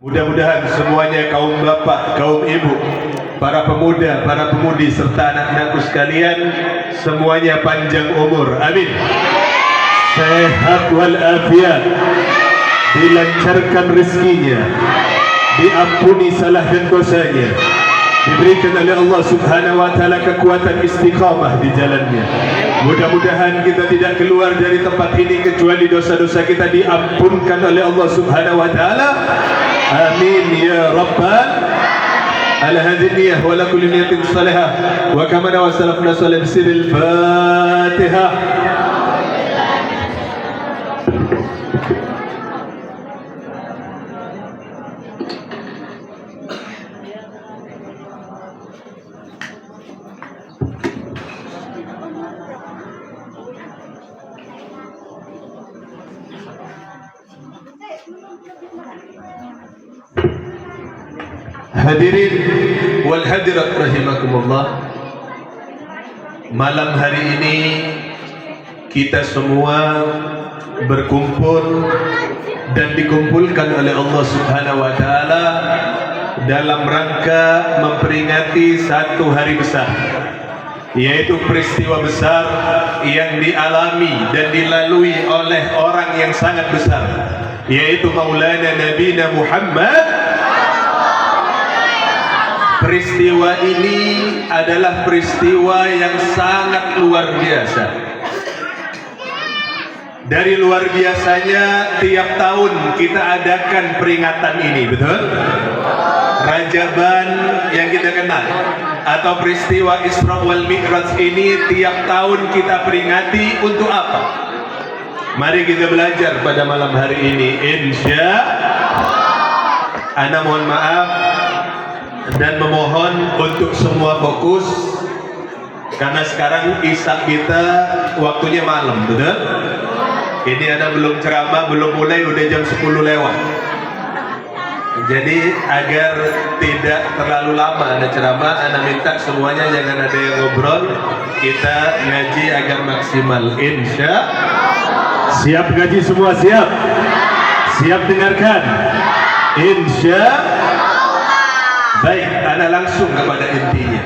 Mudah-mudahan semuanya kaum bapak, kaum ibu, para pemuda, para pemudi, serta anak-anakku sekalian, semuanya panjang umur. Amin. Sehat walafiat, dilancarkan rezekinya, diampuni salah dan dosanya, diberikan oleh Allah Subhanahu wa taala kekuatan istiqamah di jalannya. Mudah-mudahan kita tidak keluar dari tempat ini kecuali dosa-dosa kita diampunkan oleh Allah Subhanahu wa taala. Amin ya rabbal ala hadhihi niyyah wa la kulli niyyatin salihah wa kama wa salafna sallallahu alaihi Fatihah. Hadirin wal hadirat rahimakumullah, malam hari ini kita semua berkumpul dan dikumpulkan oleh Allah Subhanahu wa taala dalam rangka memperingati satu hari besar, yaitu peristiwa besar yang dialami dan dilalui oleh orang yang sangat besar, yaitu Maulana Nabina Muhammad. Peristiwa ini adalah peristiwa yang sangat luar biasa. Dari luar biasanya, tiap tahun kita adakan peringatan ini, betul? Rajaban yang kita kenal atau peristiwa Isra wal Mi'raj ini tiap tahun kita peringati untuk apa? Mari kita belajar pada malam hari ini, insya Allah. Mohon maaf dan memohon untuk semua fokus, karena sekarang isya kita waktunya malam, betul? Ini ada belum ceramah, belum mulai, udah jam 10 lewat. Jadi agar tidak terlalu lama ada ceramah, Anda minta semuanya jangan ada yang ngobrol, kita ngaji agar maksimal, insya. Siap ngaji semua, siap? Siap dengarkan, insya. Baik, Anda langsung kepada intinya.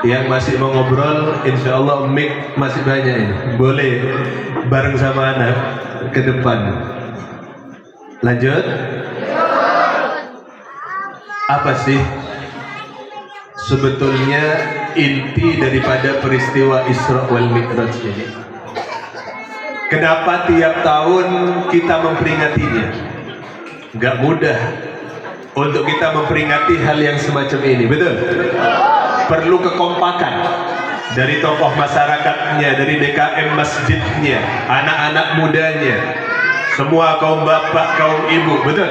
Yang masih mau ngobrol, insya Allah mic masih banyak ini. Boleh bareng sama Anda ke depan. Lanjut. Apa sih sebetulnya inti daripada peristiwa Isra wal Mi'raj ini? Kenapa tiap tahun kita memperingatinya? Gak mudah untuk kita memperingati hal yang semacam ini, betul? Perlu kekompakan dari tokoh masyarakatnya, dari DKM masjidnya, anak-anak mudanya, semua kaum bapak, kaum ibu, betul?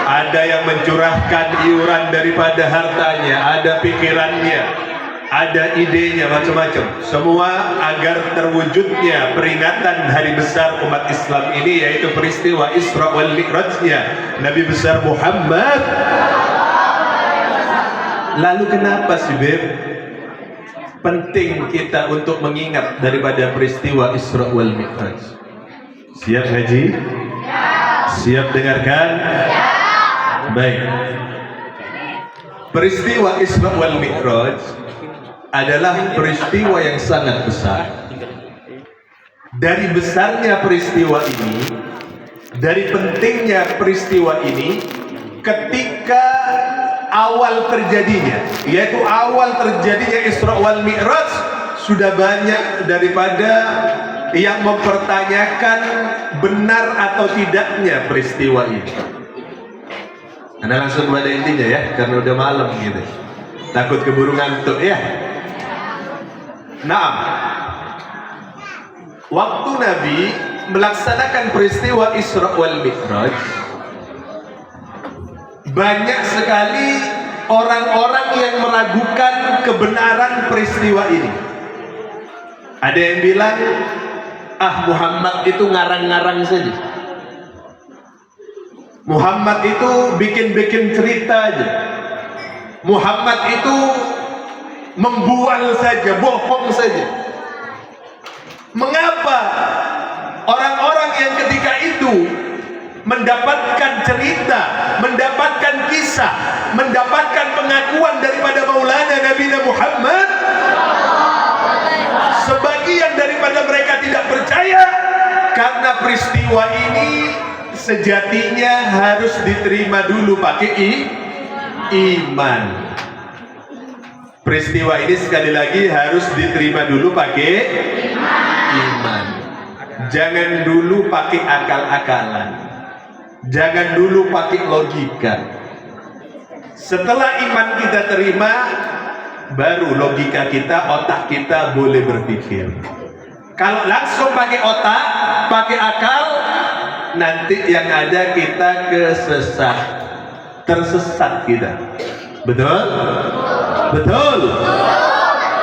Ada yang mencurahkan iuran daripada hartanya, ada pikirannya, ada idenya, macam-macam. Semua agar terwujudnya peringatan hari besar umat Islam ini, yaitu peristiwa Isra wal Mi'rajnya Nabi besar Muhammad. Lalu kenapa sih Beb penting kita untuk mengingat daripada peristiwa Isra wal Mi'raj? Siap ngaji? Siap dengarkan? Baik. Peristiwa Isra wal Mi'raj adalah peristiwa yang sangat besar. Dari besarnya peristiwa ini, dari pentingnya peristiwa ini, ketika awal terjadinya, yaitu awal terjadinya Isra wal Mi'raj, sudah banyak daripada yang mempertanyakan benar atau tidaknya peristiwa ini. Anda langsung pada intinya ya, karena udah malam gitu. Takut keburu ngantuk ya. Nah, waktu Nabi melaksanakan peristiwa Isra wal Mi'raj, banyak sekali orang-orang yang meragukan kebenaran peristiwa ini. Ada yang bilang, Muhammad itu ngarang-ngarang saja. Muhammad itu bikin-bikin cerita aja. Muhammad itu membual saja, bohong saja. Mengapa orang-orang yang ketika itu mendapatkan cerita, mendapatkan kisah, mendapatkan pengakuan daripada Maulana Nabi Muhammad. Sebagian daripada mereka tidak percaya karena peristiwa ini sejatinya harus diterima dulu pakai iman. Peristiwa ini sekali lagi harus diterima dulu pakai iman. Jangan dulu pakai akal-akalan. Jangan dulu pakai logika. Setelah iman kita terima, baru logika kita, otak kita boleh berpikir. Kalau langsung pakai otak, pakai akal, nanti yang ada kita tersesat kita. Betul? Betul.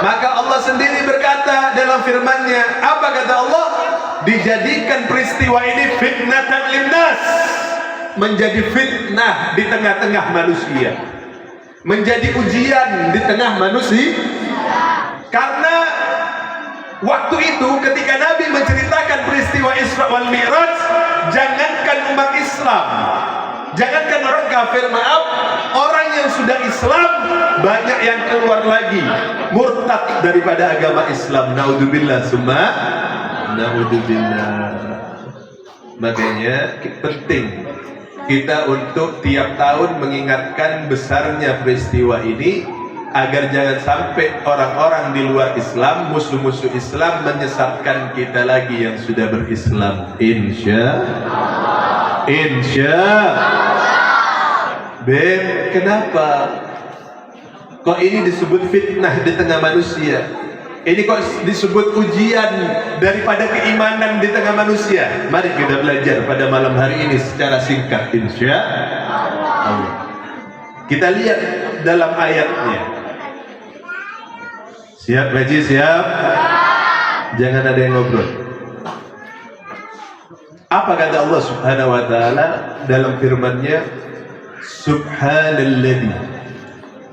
Maka Allah sendiri berkata dalam firman-Nya, apa kata Allah? Dijadikan peristiwa ini fitnatan linnas, menjadi fitnah di tengah-tengah manusia, menjadi ujian di tengah manusia. Karena waktu itu ketika Nabi menceritakan peristiwa Isra wal Mi'raj, jangankan umat Islam, jangankan orang kafir, maaf, orang yang sudah Islam banyak yang keluar lagi murtad daripada agama Islam. Naudzubillah summa naudzubillah. Makanya penting kita untuk tiap tahun mengingatkan besarnya peristiwa ini, agar jangan sampai orang-orang di luar Islam, musuh-musuh Islam menyesatkan kita lagi yang sudah berislam. Insya Ben, kenapa kok ini disebut fitnah di tengah manusia? Ini kok disebut ujian daripada keimanan di tengah manusia? Mari kita belajar pada malam hari ini secara singkat, insya Allah. Kita lihat dalam ayatnya. Siap Haji, siap? Jangan ada yang ngobrol. Apa kata Allah Subhanahu wa taala dalam firman-Nya? Subhanalladzi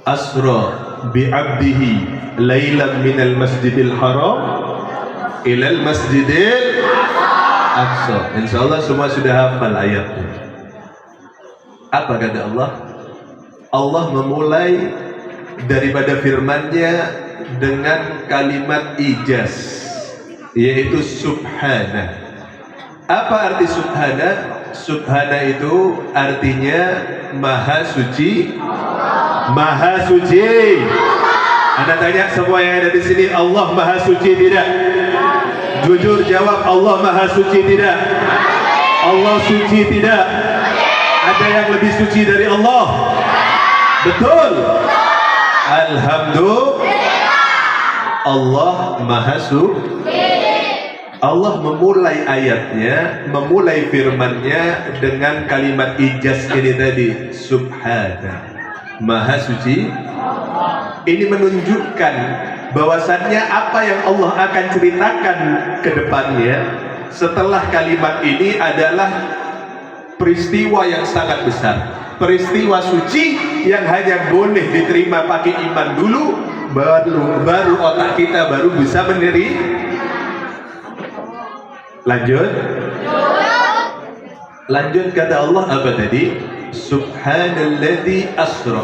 asra bi'abdihi lailan minal masjidil haram ilal masjidil aqsa. Insyaallah semua sudah hafal ayatnya. Apa kata Allah? Allah memulai daripada firman-Nya dengan kalimat ijaz, yaitu subhana. Apa arti subhana? Subhana itu artinya maha suci. Maha suci. Anda tanya semua yang ada di sini, Allah maha suci tidak? Jujur jawab, Allah maha suci tidak? Allah suci tidak? Ada yang lebih suci dari Allah? Betul. Alhamdulillah, Allah maha suci. Allah memulai ayatnya, memulai firman-Nya dengan kalimat ijaz ini tadi, subhana, maha suci. Ini menunjukkan bahwasannya apa yang Allah akan ceritakan ke depannya setelah kalimat ini adalah peristiwa yang sangat besar, peristiwa suci yang hanya boleh diterima pakai iman dulu, baru otak kita baru bisa menerima. Lanjut kata Allah apa tadi? Subhanalladzi asra,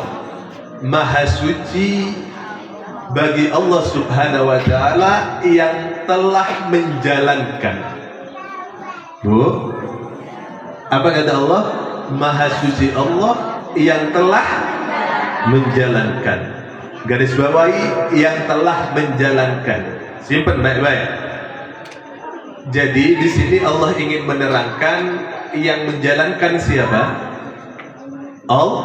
maha suci bagi Allah Subhanahu wa taala yang telah menjalankan. Apa kata Allah? Maha suci Allah yang telah menjalankan. Garis bawahi, yang telah menjalankan. Simpen baik-baik. Jadi di sini Allah ingin menerangkan yang menjalankan siapa? Allah.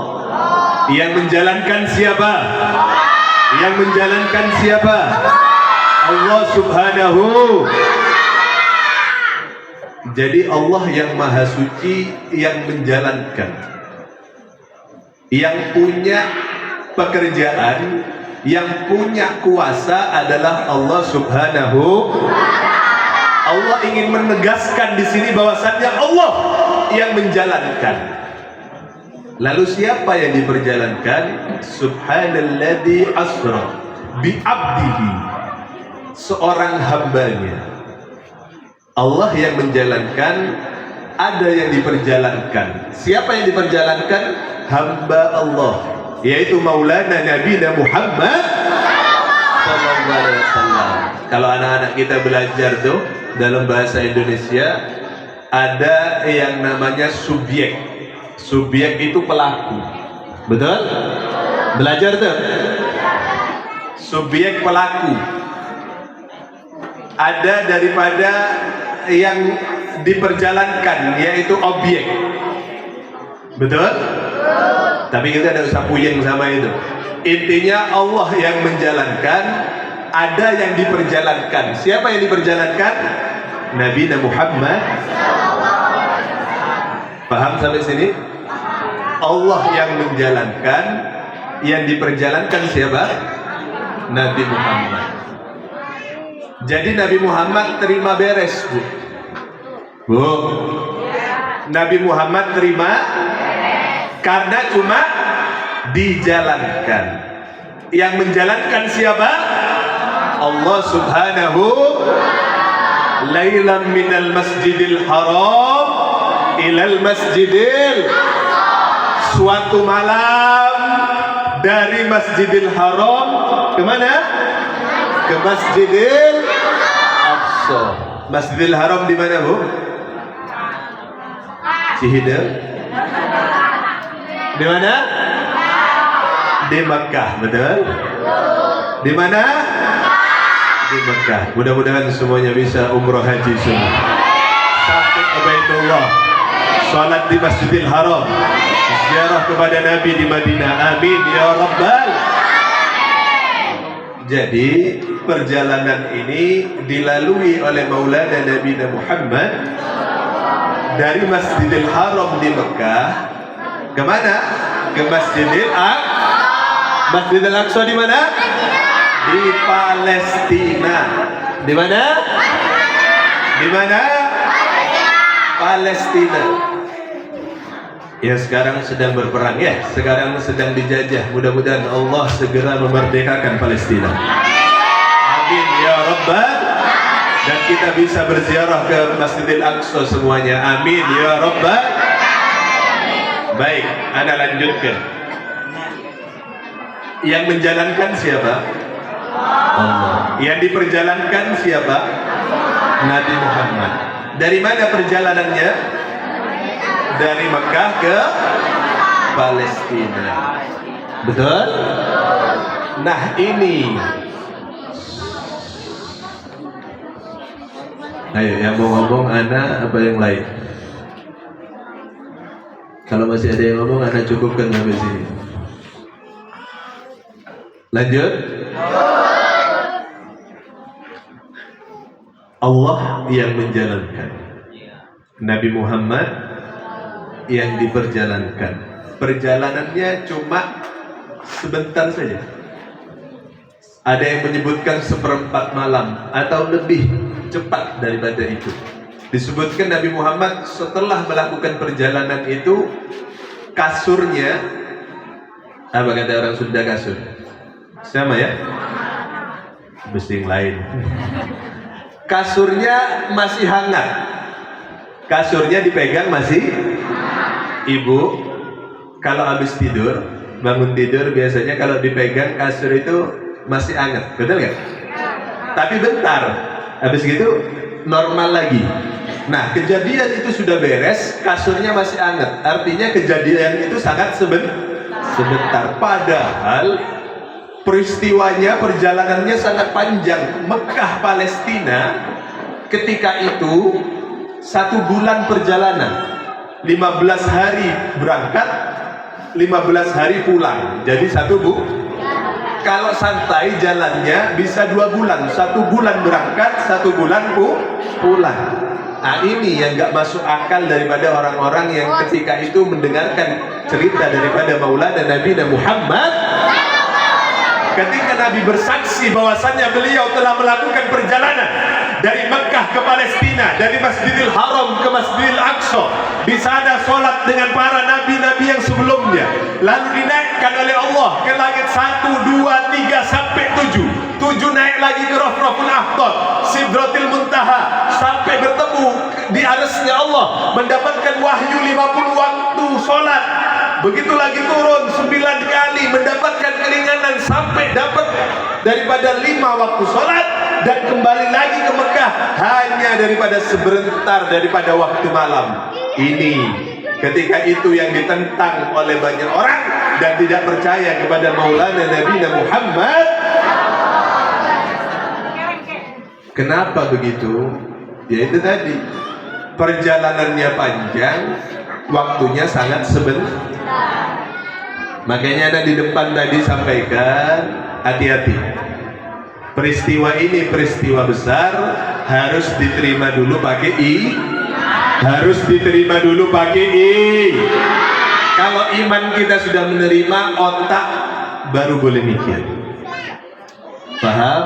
Yang menjalankan siapa? Yang menjalankan siapa? Allah Subhanahu. Jadi Allah yang maha suci yang menjalankan. Yang punya pekerjaan, yang punya kuasa adalah Allah Subhanahu. Allah ingin menegaskan di sini bahwasannya Allah yang menjalankan. Lalu siapa yang diperjalankan? Subhanalladzi asra bi abdihi, seorang hambanya. Allah yang menjalankan ada yang diperjalankan. Siapa yang diperjalankan? Hamba Allah, yaitu Maulana Nabi Muhammad sallallahu alaihi wasallam. Kalau anak-anak kita belajar tuh dalam bahasa Indonesia, ada yang namanya subjek. Subjek itu pelaku. Betul? Belajar tuh. Subjek pelaku. Ada daripada yang diperjalankan, yaitu objek. Betul? Tapi kita tidak usah puyeng sama itu. Intinya Allah yang menjalankan, ada yang diperjalankan. Siapa yang diperjalankan? Nabi Muhammad. Paham sampai sini? Allah yang menjalankan, yang diperjalankan siapa? Nabi Muhammad. Jadi Nabi Muhammad terima beres, Bu. Bu, Nabi Muhammad terima karena cuma dijalankan. Yang menjalankan siapa? Allah Subhanahu. Lailan minal masjidil haram ilal masjidil, suatu malam dari Masjidil Haram kemana? Ke Masjidil Aqsa. Masjidil Haram di mana, Bu? Cihideng. Di mana? Di Makkah, betul? Di mana? Di Makkah. Mudah-mudahan semuanya bisa umroh haji semua. Sampai ke Baitullah, salat di Masjidil Haram, ziarah kepada Nabi di Madinah. Amin ya Rabbal. Jadi perjalanan ini dilalui oleh Maulana Nabi Muhammad dari Masjidil Haram di Mekah kemana? Ke Masjidil Aqsa. Masjidil Aqsa di mana? Di Palestina. Di mana? Di mana? Palestina. Ya, sekarang sedang berperang, ya, sekarang sedang dijajah. Mudah-mudahan Allah segera memerdekakan Palestina. Amin ya Rabbal. Dan kita bisa berziarah ke Masjidil Aqsa semuanya. Amin ya Rabbal. Baik, Anda lanjutkan. Yang menjalankan siapa? Allah. Yang diperjalankan siapa? Nabi Muhammad. Dari mana perjalanannya? Dari Mekah ke Palestina. Betul? Nah ini, ayo yang mau ngomong Ana apa yang lain? Kalau masih ada yang ngomong Ana cukupkan sampai sini. Lanjut. Allah yang menjalankan, Nabi Muhammad yang diperjalankan. Perjalanannya cuma sebentar saja. Ada yang menyebutkan 1/4 malam atau lebih cepat daripada itu. Disebutkan Nabi Muhammad setelah melakukan perjalanan itu, kasurnya, apa kata orang Sunda kasur? Sama ya? Besing lain. Kasurnya masih hangat. Kasurnya dipegang masih. Ibu, kalau habis tidur, bangun tidur biasanya kalau dipegang kasur itu masih hangat, betul nggak? Tapi bentar, habis gitu normal lagi. Nah, kejadian itu sudah beres, kasurnya masih hangat. Artinya kejadian itu sangat sebentar. Padahal peristiwanya, perjalanannya sangat panjang. Mekah Palestina ketika itu 1 bulan perjalanan. 15 hari berangkat, 15 hari pulang. Jadi 1 kalau santai jalannya bisa 2 bulan. 1 bulan berangkat, 1 bulan pulang. Nah ini yang gak masuk akal daripada orang-orang yang ketika itu mendengarkan cerita daripada Maulana Nabi Muhammad. Ketika Nabi bersaksi bahwasannya beliau telah melakukan perjalanan dari Mekah ke Palestina, dari Masjidil Haram ke Masjidil Aqsa, di sana sholat dengan para nabi-nabi yang sebelumnya, lalu dinaikkan oleh Allah ke langit 1, 2, 3 sampai 7. Tujuh naik lagi ke Rafraful Akhtar, Sidratil Muntaha, sampai bertemu di arsy-Nya Allah, mendapatkan wahyu 50 waktu sholat. Begitu lagi turun 9 kali, mendapatkan keringanan sampai dapat daripada 5 waktu sholat, dan kembali lagi ke Mekah hanya daripada sebentar daripada waktu malam. Ini ketika itu yang ditentang oleh banyak orang dan tidak percaya kepada Maulana Nabi Muhammad. Kenapa begitu? Ya itu tadi, perjalanannya panjang, waktunya sangat sebentar. Makanya ada di depan tadi sampaikan, hati-hati. Peristiwa ini peristiwa besar, harus diterima dulu pakai I. Harus diterima dulu pakai I. Kalau iman kita sudah menerima, otak baru boleh mikir. Paham?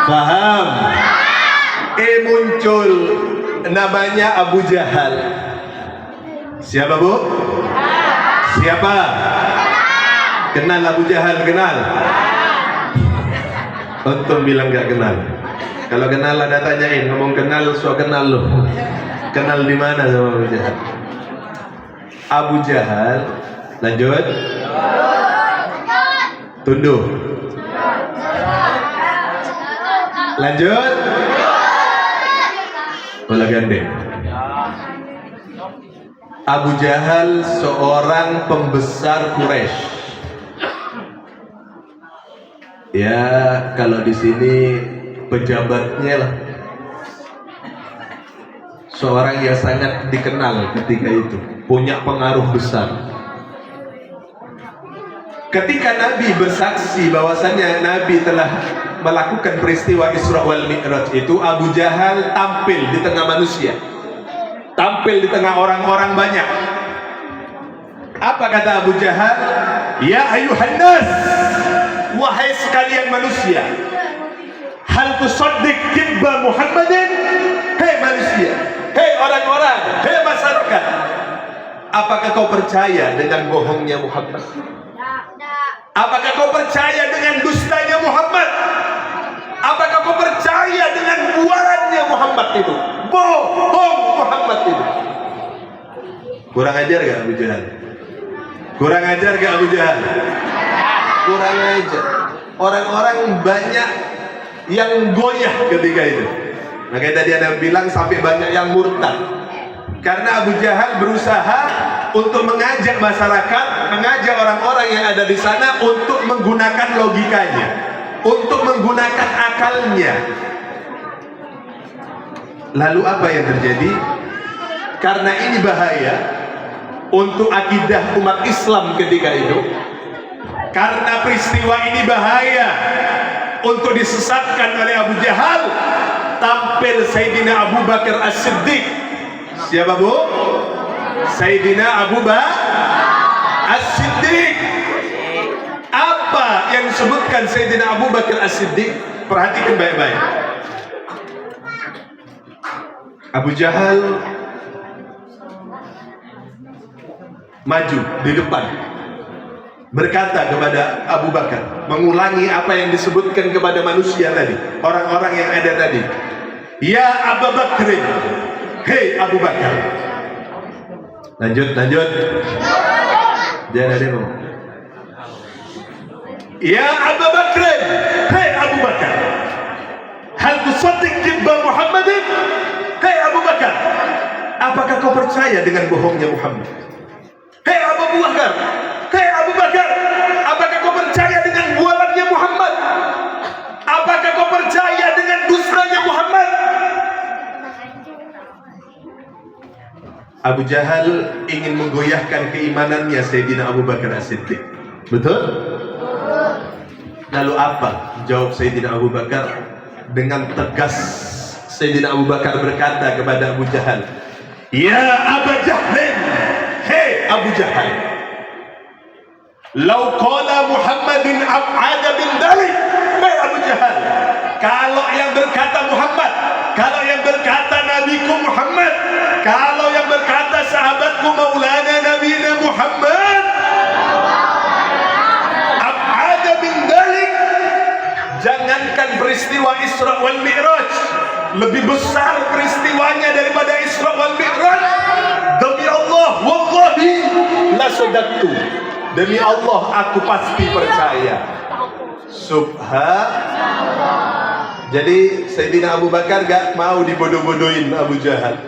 Paham? Muncul namanya Abu Jahal. Siapa bu? Siapa? Kenal Abu Jahal? Kenal? Untung bilang gak kenal. Kalau kenal ada tanyain, ngomong kenal, so kenal lo. Kenal di mana sama Abu Jahal? Abu Jahal, lanjut. Tunduk. Lanjut. Bola gandeng. Abu Jahal seorang pembesar Quraisy. Ya, kalau di sini pejabatnya lah. Seorang yang sangat dikenal ketika itu, punya pengaruh besar. Ketika Nabi bersaksi bahwasannya Nabi telah melakukan peristiwa Isra wal Mi'raj itu, Abu Jahal tampil di tengah manusia. Tampil di tengah orang-orang banyak. Apa kata Abu Jahal? Ya ayuhan nas, wahai sekalian manusia, hal tusaddiq kibba Muhammadin? Hei manusia, hei orang-orang, hei masyarakat, apakah kau percaya dengan bohongnya Muhammad? Apakah kau percaya dengan dustanya Muhammad? Apakah kau percaya dengan bualannya Muhammad itu? Bohong Muhammad itu. Kurang ajar gak Abu Jahal? Kurang ajar gak Abu Jahal? Kurang ajar. Orang-orang banyak yang goyah ketika itu. Makanya tadi ada bilang sampai banyak yang murtad. Karena Abu Jahal berusaha untuk mengajak masyarakat, mengajak orang-orang yang ada di sana untuk menggunakan logikanya, untuk menggunakan akalnya. Lalu apa yang terjadi? Karena ini bahaya untuk akidah umat Islam ketika itu. Karena peristiwa ini bahaya untuk disesatkan oleh Abu Jahal, tampil Sayyidina Abu Bakar As-Siddiq. Siapa bu? Sayyidina Abu Bakar As-Siddiq. Apa yang disebutkan Sayyidina Abu Bakar As-Siddiq? Perhatikan baik-baik. Abu Jahal maju di depan, berkata kepada Abu Bakar, mengulangi apa yang disebutkan kepada manusia tadi, orang-orang yang ada tadi. Ya Abu Bakr, hei Abu Bakar. Lanjut. Jangan ada ngomong. Ya Abu Bakr, hei Abu Bakar, hal tusaddiq kibba Muhammadin? Hei Abu Bakar, apakah kau percaya dengan bohongnya Muhammad? Hei Abu Bakar, hei Abu Bakar, apakah kau percaya dengan bualannya Muhammad? Apakah kau percaya dengan dustanya Muhammad? Abu Jahal ingin menggoyahkan keimanannya Sayyidina Abu Bakar As-Siddiq. Betul? Lalu apa jawab Sayyidina Abu Bakar? Dengan tegas Sayyidina Abu Bakar berkata kepada Abu Jahal, ya Abu Jahlin, hei Abu Jahal, lau qala Muhammadin ab'ada bin dalik. Hei Abu Jahal, kalau yang berkata Muhammad, kalau yang berkata Nabiku Muhammad, kalau yang berkata sahabatku Maulana Nabi Muhammad, ab'ada bin dalik, jangan peristiwa Isra wal Mi'raj. Lebih besar peristiwanya daripada Isra wal Mi'raj. Demi Allah, wallahi la sadaqtu. Demi Allah aku pasti percaya. Subhanallah. Jadi Sayyidina Abu Bakar gak mau dibodoh-bodohin Abu Jahal.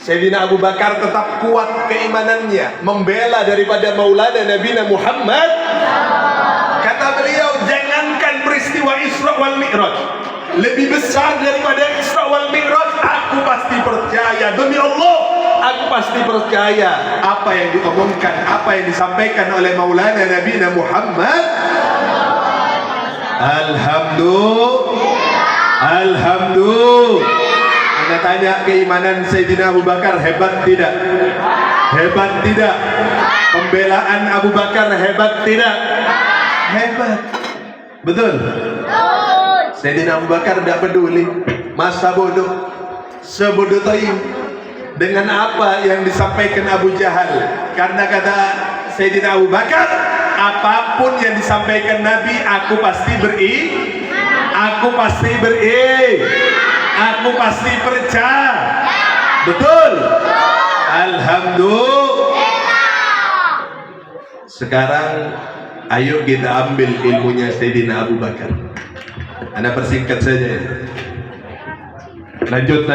Sayyidina Abu Bakar tetap kuat keimanannya, membela daripada Maulana Nabi Muhammad. Kata beliau, jangankan peristiwa Isra wal Mi'raj, lebih besar daripada Isra wal Mi'raj, aku pasti percaya. Demi Allah, aku pasti percaya apa yang diomongkan, apa yang disampaikan oleh Maulana Nabi Muhammad. Alhamdulillah. Anda tanya keimanan Sayyidina Abu Bakar hebat tidak? Hebat tidak? Pembelaan Abu Bakar hebat tidak? Hebat. Betul? Sayyidina Abu Bakar tidak peduli. Masa bodoh? Sebodoh toyib dengan apa yang disampaikan Abu Jahal. Karena kata Sayyidina Abu Bakar, apapun yang disampaikan Nabi, aku pasti aku pasti percaya. Betul? Alhamdulillah. Sekarang ayo kita ambil ilmunya Sayyidina Abu Bakar. Anda persingkat saja. Lanjut.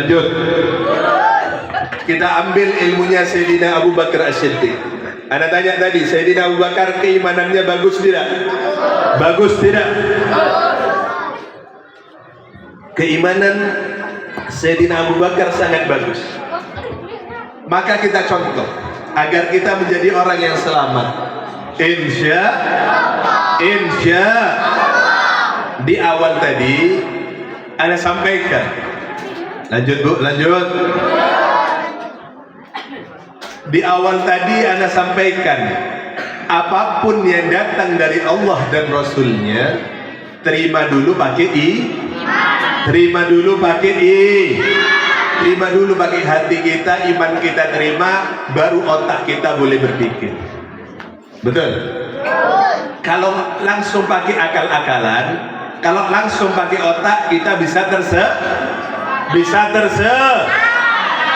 Kita ambil ilmunya Sayyidina Abu Bakar As-Siddiq. Anda tanya tadi, Sayyidina Abu Bakar keimanannya bagus tidak? Bagus tidak? Keimanan Sayyidina Abu Bakar sangat bagus. Maka kita contoh agar kita menjadi orang yang selamat. Insya di awal tadi Anda sampaikan. Lanjut Bu, lanjut. Di awal tadi Anda sampaikan, apapun yang datang dari Allah dan Rasulnya, terima dulu pakai terima dulu pakai hati kita, iman kita terima, baru otak kita boleh berpikir. Betul? Kalau langsung pakai akal-akalan, kalau langsung pakai otak, kita bisa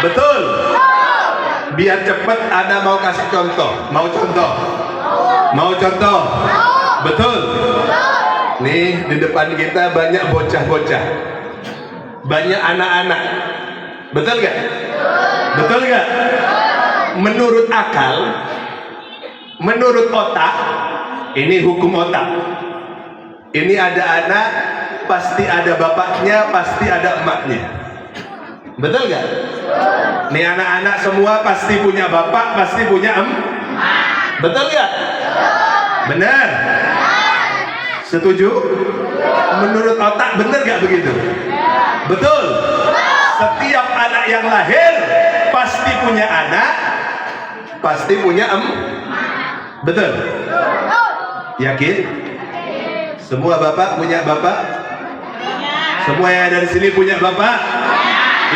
betul? Biar cepat, Anda mau kasih contoh. Mau contoh? Betul? Nih di depan kita banyak bocah-bocah, banyak anak-anak. Betul gak? Betul gak? Menurut akal, menurut otak, ini hukum otak. Ini ada anak, pasti ada bapaknya, pasti ada emaknya. Betul gak? Nih anak-anak semua pasti punya bapak, pasti punya Betul gak? Benar? Setuju? Menurut otak benar gak begitu? Betul? Setiap anak yang lahir pasti punya anak, pasti punya Betul? Yakin? Semua bapak punya bapak? Semua yang ada di sini punya bapak?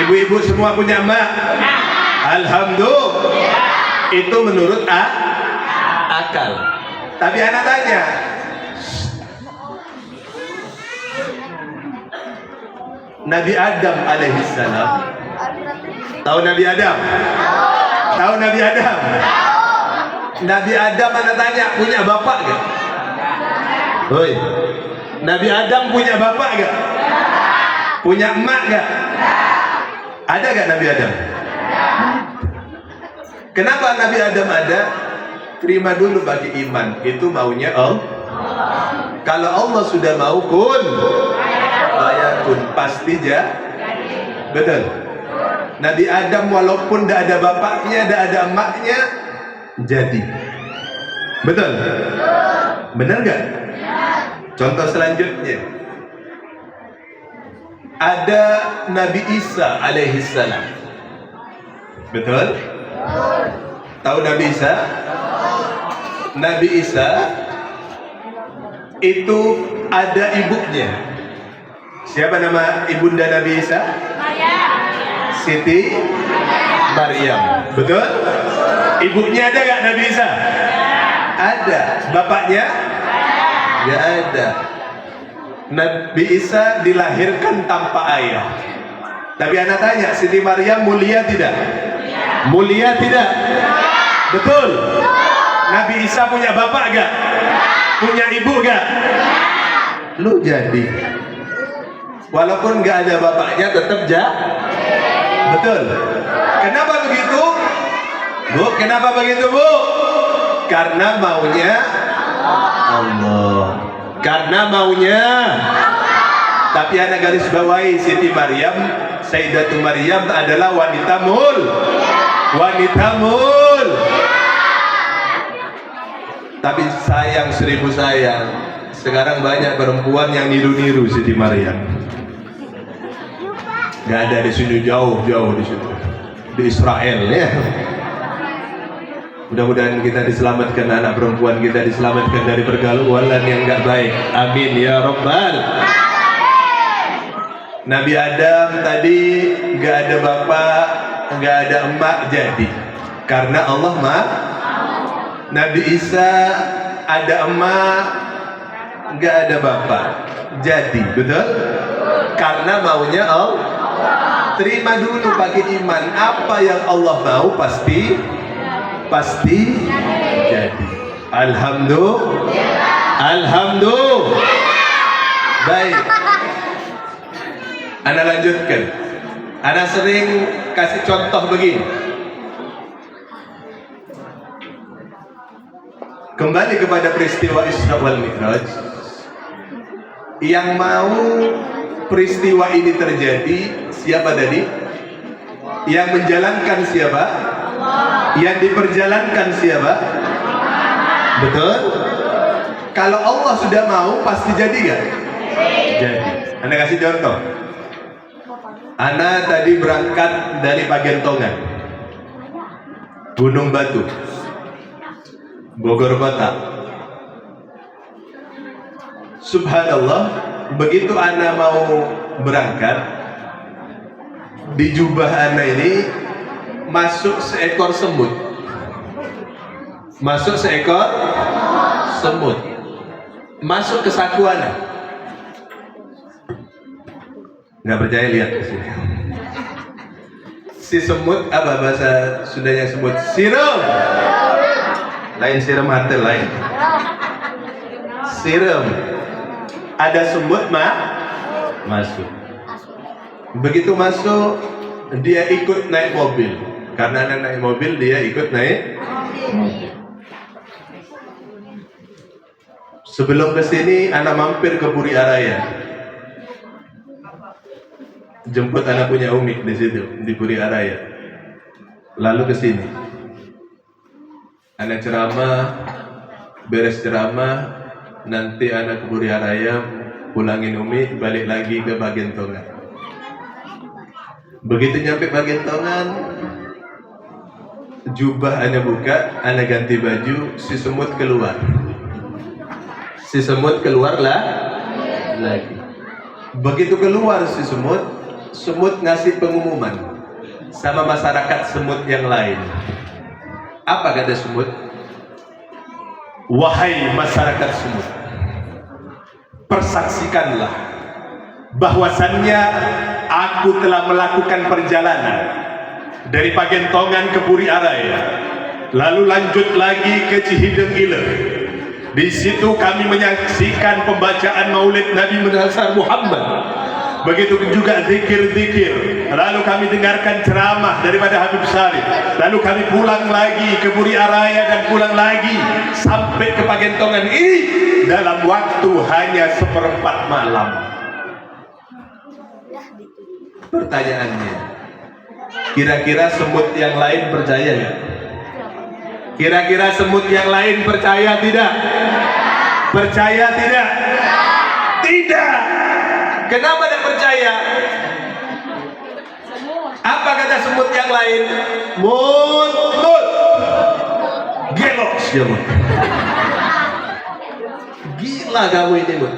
Ibu-ibu semua punya emak? Alhamdulillah. Itu menurut akal. Tapi anak tanya, Nabi Adam alaihissalam, tahu Nabi Adam? Tahu Nabi Adam? Nabi Adam, anak tanya, punya bapak gak? Hoi, Nabi Adam punya bapak gak? Punya emak gak? Ada gak Nabi Adam? Kenapa Nabi Adam ada? Terima dulu bagi iman, itu maunya Allah. Kalau Allah sudah mau kun fayakun, pasti betul. Nabi Adam walaupun tidak ada bapaknya, tidak ada emaknya, jadi. Betul? Benar gak? Contoh selanjutnya, ada Nabi Isa alaihissalam. Betul? Tahu Nabi Isa? Nabi Isa itu ada ibunya. Siapa nama ibunda Nabi Isa? Siti Maryam. Betul? Ibunya ada gak Nabi Isa? Ada. Bapaknya? Gak ada. Nabi Isa dilahirkan tanpa ayah. Tapi anak tanya, Siti Maryam mulia tidak? Mulia tidak? Betul. Nabi Isa punya bapak gak? Punya ibu gak? Lu jadi, walaupun gak ada bapaknya tetap betul. Kenapa begitu? Bu, kenapa begitu, Bu? Karena maunya Allah. Karena maunya. Tapi anak garis bawahi, Siti Maryam, Sayyidatul Maryam adalah wanita mul. Wanita mul. Tapi sayang, 1000 sayang, sekarang banyak perempuan yang niru-niru Siti Maryam. Gak ada di sini, jauh-jauh di situ, di Israel ya. Mudah-mudahan kita diselamatkan, anak perempuan kita diselamatkan dari pergaulan yang gak baik. Amin ya Rabbal. Nabi Adam tadi gak ada bapak, gak ada emak, jadi karena Allah mah. Nabi Isa ada emak, gak ada bapak, jadi betul? Karena maunya Allah. Terima dulu pakai iman, apa yang Allah mau pasti jadi. Alhamdulillah. Baik, Anda lanjutkan. Anda sering kasih contoh begini. Kembali kepada peristiwa Isra wal Mi'raj. Yang mau peristiwa ini terjadi siapa tadi? Yang menjalankan siapa? Yang diperjalankan siapa? Betul? Kalau Allah sudah mau pasti jadi gak? Jadi. Anda kasih contoh. Anda tadi berangkat dari Pagentongan, Gunung Batu, Bogor Kota. Subhanallah, begitu Anda mau berangkat, di jubah Anda ini masuk seekor semut. Masuk seekor semut. Masuk ke saku Anda. Nggak percaya, lihat ke sini. Si semut, apa bahasa Sundanya semut? Siram. Lain siram hati lain. Siram. Ada semut masuk. Begitu masuk, dia ikut naik mobil. Karena anak naik mobil, dia ikut naik mobil. Sebelum kesini, anak mampir ke Puri Araya. Jemput anak punya Umi di situ, di Puri Araya. Lalu kesini. Anak ceramah, beres ceramah, nanti anak ke Puri Araya, pulangin Umi, balik lagi ke Pagentongan. Begitu nyampe Pagentongan, jubah anak buka, anak ganti baju, si semut keluar. Si semut keluarlah lagi. Begitu keluar si semut, semut ngasih pengumuman sama masyarakat semut yang lain. Apa kata semut? Wahai masyarakat semut, persaksikanlah bahwasannya aku telah melakukan perjalanan dari Pagentongan ke Puri Araya, lalu lanjut lagi ke Cihideng Iler. Di situ kami menyaksikan pembacaan Maulid Nabi Muhammad. Begitu juga zikir-zikir. Lalu kami dengarkan ceramah daripada Habib Salih. Lalu kami pulang lagi ke Puri Araya dan pulang lagi sampai ke Pagentongan ini dalam waktu hanya 1/4 malam. Pertanyaannya, kira-kira semut yang lain percaya nggak? Kira-kira semut yang lain percaya tidak? Percaya tidak? Tidak. Kenapa tidak percaya? Apa kata semut yang lain? Mut, gelok siapa? Gila kamu ini, Mut.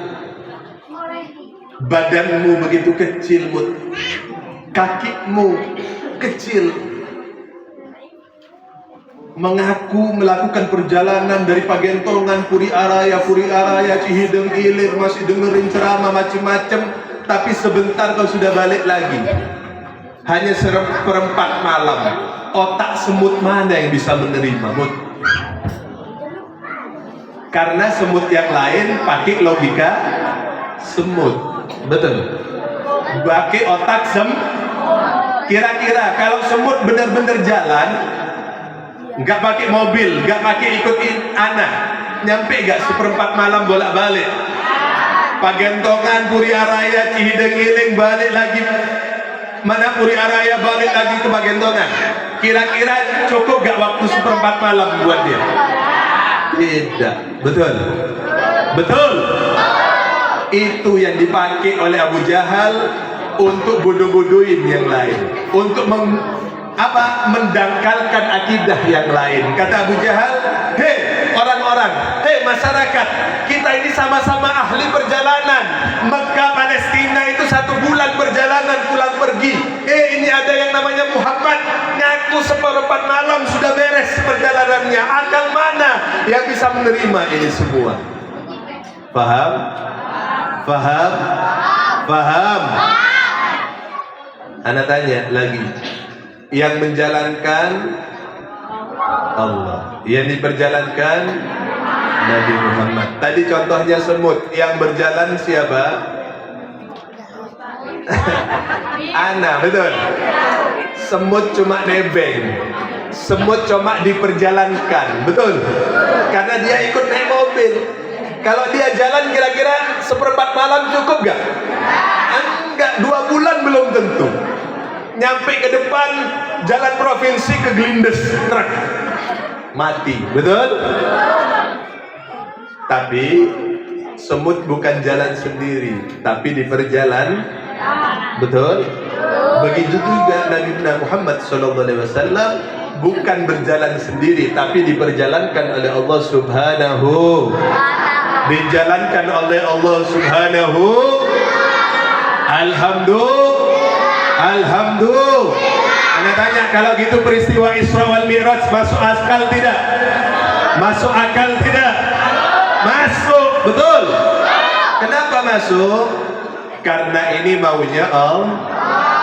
Badanmu begitu kecil, Mut. Kakimu kecil. mengaku melakukan perjalanan dari Pagentongan, Puri Araya, Cihideng Ilir, masih dengerin ceramah macam-macam, tapi sebentar kau sudah balik lagi. Hanya seperempat malam. Otak semut mana yang bisa menerima? Karena semut yang lain pakai logika semut, betul? Pakai otak kira-kira kalau semut benar-benar jalan, nggak pakai mobil, nggak pakai ikutin anak, nyampe nggak seperempat malam bolak-balik? Pagentongan, Puri Araya, Cihideng Iling, balik lagi. Mana Puri Araya, balik lagi ke Pagentongan. Kira-kira cukup gak waktu seperempat malam buat dia? Tidak. Betul? Betul? Itu yang dipakai oleh Abu Jahal untuk bodoh-bodohin yang lain, untuk mendangkalkan akidah yang lain. Kata Abu Jahal, hei orang-orang, hei masyarakat, kita ini sama-sama ahli perjalanan. Mekah Palestina itu 1 bulan perjalanan pulang pergi. Ini ada yang namanya Muhammad, ngaku seperempat malam sudah beres perjalanannya. Akal mana yang bisa menerima ini semua? Paham? Paham? Paham? Ana tanya lagi, yang menjalankan Allah, yang diperjalankan Nabi Muhammad. Tadi contohnya semut, yang berjalan siapa? Ana, betul? Semut cuma nebeng, semut cuma diperjalankan, betul? Karena dia ikut naik mobil. Kalau dia jalan kira-kira seperempat malam cukup gak? Enggak, 2 bulan belum tentu. Nyampe ke depan jalan provinsi kegelindes truk, mati, betul? Tapi semut bukan jalan sendiri, tapi diperjalan, betul? Begitu juga Nabi Muhammad SAW bukan berjalan sendiri, tapi diperjalankan oleh Allah Subhanahu, dijalankan oleh Allah Subhanahu. Alhamdulillah. Anda tanya, kalau gitu peristiwa Isra wal Mi'raj masuk akal tidak? Masuk akal tidak? Masuk, betul? Kenapa masuk? Karena ini maunya Allah.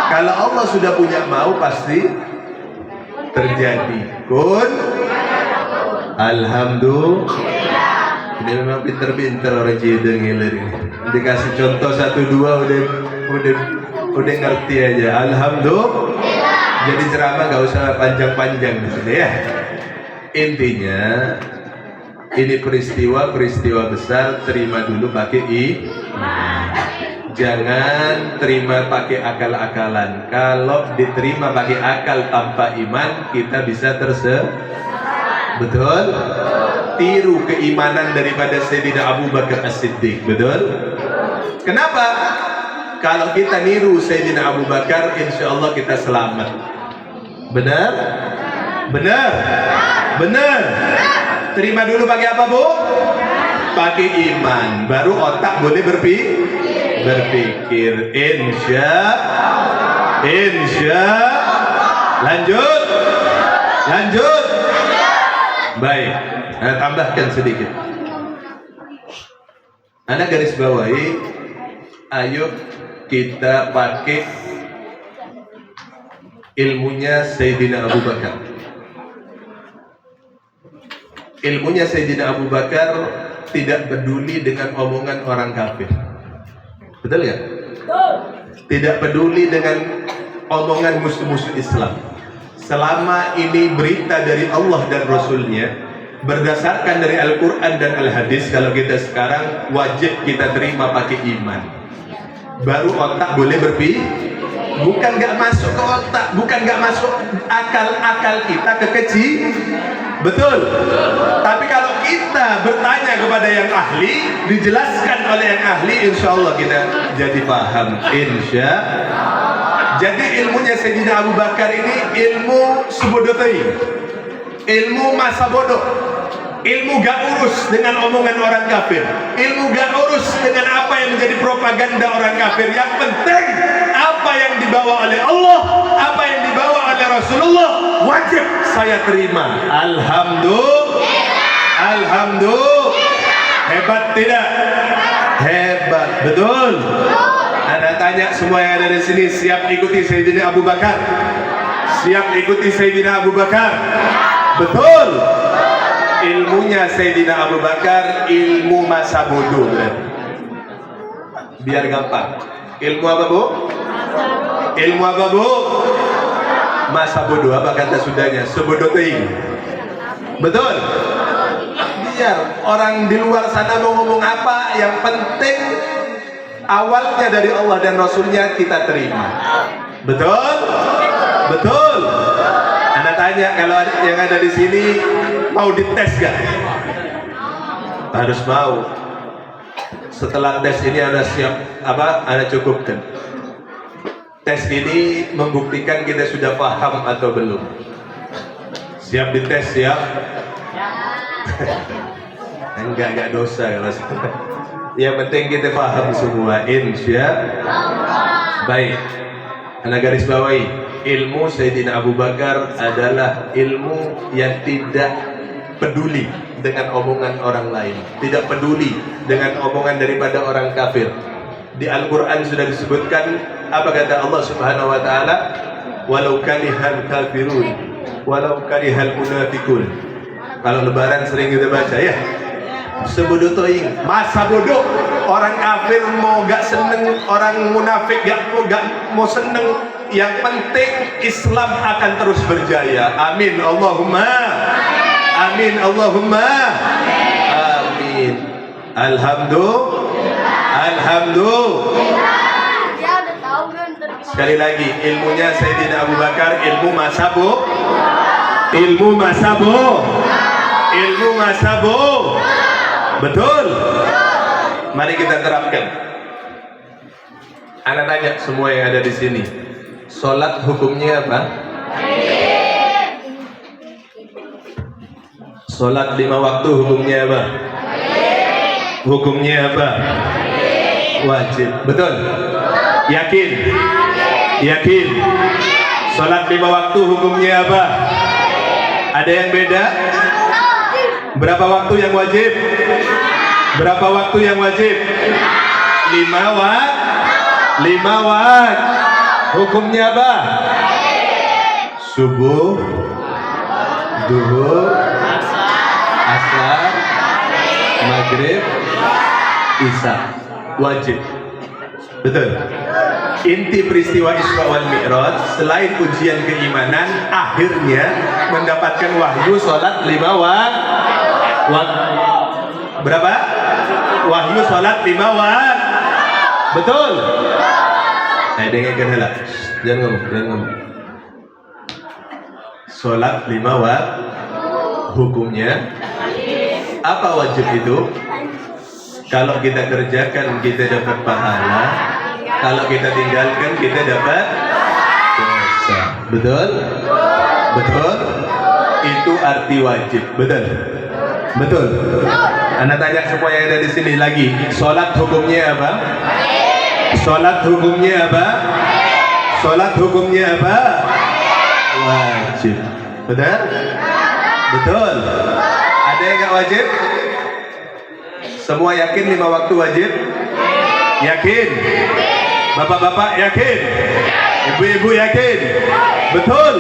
Kalau Allah sudah punya mau, pasti terjadi. Kun alhamdulillah. Ini memang pinter-pinter orang Cihideng Ilir ini. Dikasih contoh 1 2 udah ngerti aja. Alhamdulillah. Jadi ceramah gak usah panjang-panjang di sini ya. Intinya ini peristiwa besar, terima dulu pakai jangan terima pakai akal-akalan. Kalau diterima pakai akal tanpa iman, kita bisa betul? Tiru keimanan daripada Sayyidina Abu Bakar As-Siddiq, betul? Kenapa? Kalau kita niru Sayyidina Abu Bakar, insya Allah kita selamat. Benar? Benar? Benar? Terima dulu pakai apa, Bu? Pakai iman, baru otak boleh berpikir. Insya lanjut. Baik, saya tambahkan sedikit. Anda garis bawahi, ayo kita pakai ilmunya Sayyidina Abu Bakar. Ilmunya Sayyidina Abu Bakar tidak peduli dengan omongan orang kafir. Betul ya? Tidak peduli dengan omongan musuh-musuh Islam. Selama ini berita dari Allah dan Rasulnya, berdasarkan dari Al-Quran dan Al-Hadis, kalau kita sekarang wajib kita terima pakai iman. Baru otak boleh berpikir. Bukan gak masuk ke otak, bukan gak masuk akal kita ke kecil. Betul? Tapi kalau kita bertanya kepada yang ahli, dijelaskan oleh yang ahli, insya Allah kita jadi paham. Jadi ilmunya Sayyidina Abu Bakar ini ilmu subodotai, ilmu masa bodoh, ilmu gak urus dengan omongan orang kafir, ilmu gak urus dengan apa yang menjadi propaganda orang kafir. Yang penting apa yang dibawa oleh Allah, apa yang dibawa oleh Rasulullah, wajib saya terima. Alhamdulillah. Hebat tidak? Hebat, betul. Anda tanya semua yang ada di sini, siap ikuti Sayyidina Abu Bakar? Siap ikuti Sayyidina Abu Bakar? Betul. Ilmunya Sayyidina Abu Bakar ilmu masa bodoh. Biar gampang. Ilmu apa, Bu? Ilmu apa, Bu? Masa bodoh. Apa kata sudahnya? Sebodoh teing. Betul. Biar orang di luar sana mau ngomong apa, yang penting awalnya dari Allah dan Rasulnya kita terima. Betul? Betul. Anda tanya, kalau yang ada di sini mau dites gak? Harus mau. Setelah tes ini Anda siap apa? Anda cukupkan. Tes ini membuktikan kita sudah paham atau belum. Siap dites, siap? Enggak dosa kalau yang penting kita paham semua, insya. Baik, Anda garis bawahi, ilmu Sayyidina Abu Bakar adalah ilmu yang tidak peduli dengan omongan orang lain, tidak peduli dengan omongan daripada orang kafir. Di Al-Quran sudah disebutkan, apa kata Allah Subhanahu Wa Taala? Walau karihal kafirun, walau karihal munafikun. Kalau Lebaran sering kita baca ya. Sebodoh toing, masa bodoh. Orang kafir mau gak seneng, orang munafik gak mau seneng. Yang penting Islam akan terus berjaya. Amin Allahumma. Amin Allahumma. Amin. Alhamdulillah. Sekali lagi, ilmunya Sayyidina Abu Bakar ilmu masa bodoh. Ilmu masa bodoh. Betul. Mari kita terapkan. Anda tanya semua yang ada di sini, sholat hukumnya apa? Sholat 5 waktu hukumnya apa? Hukumnya apa? Wajib. Betul? Yakin? Yakin? Sholat 5 waktu hukumnya apa? Ada yang beda? Berapa waktu yang wajib? Berapa waktu yang wajib? 5 waktu. Hukumnya apa? Subuh, duhur, asar, maghrib, isya. Wajib. Betul. Inti peristiwa Isra wal Mi'raj selain ujian keimanan, akhirnya mendapatkan wahyu sholat 5 waktu. Berapa? Wahyu sholat 5 waktu. Betul. Saya dengarkan lah. Jangan ngomong. Sholat 5 waktu hukumnya apa? Wajib itu. Kalau kita kerjakan kita dapat pahala. Kalau kita tinggalkan kita dapat dosa. Betul? Betul? Itu arti wajib. Betul? Betul. Anda tanya semua yang ada di sini lagi, sholat hukumnya apa? Sholat hukumnya apa? Sholat hukumnya apa? Wajib. Betul? Betul. Ada yang nggak wajib? Semua yakin 5 waktu wajib? Yakin? Bapak-bapak yakin? Ibu-ibu yakin? Betul.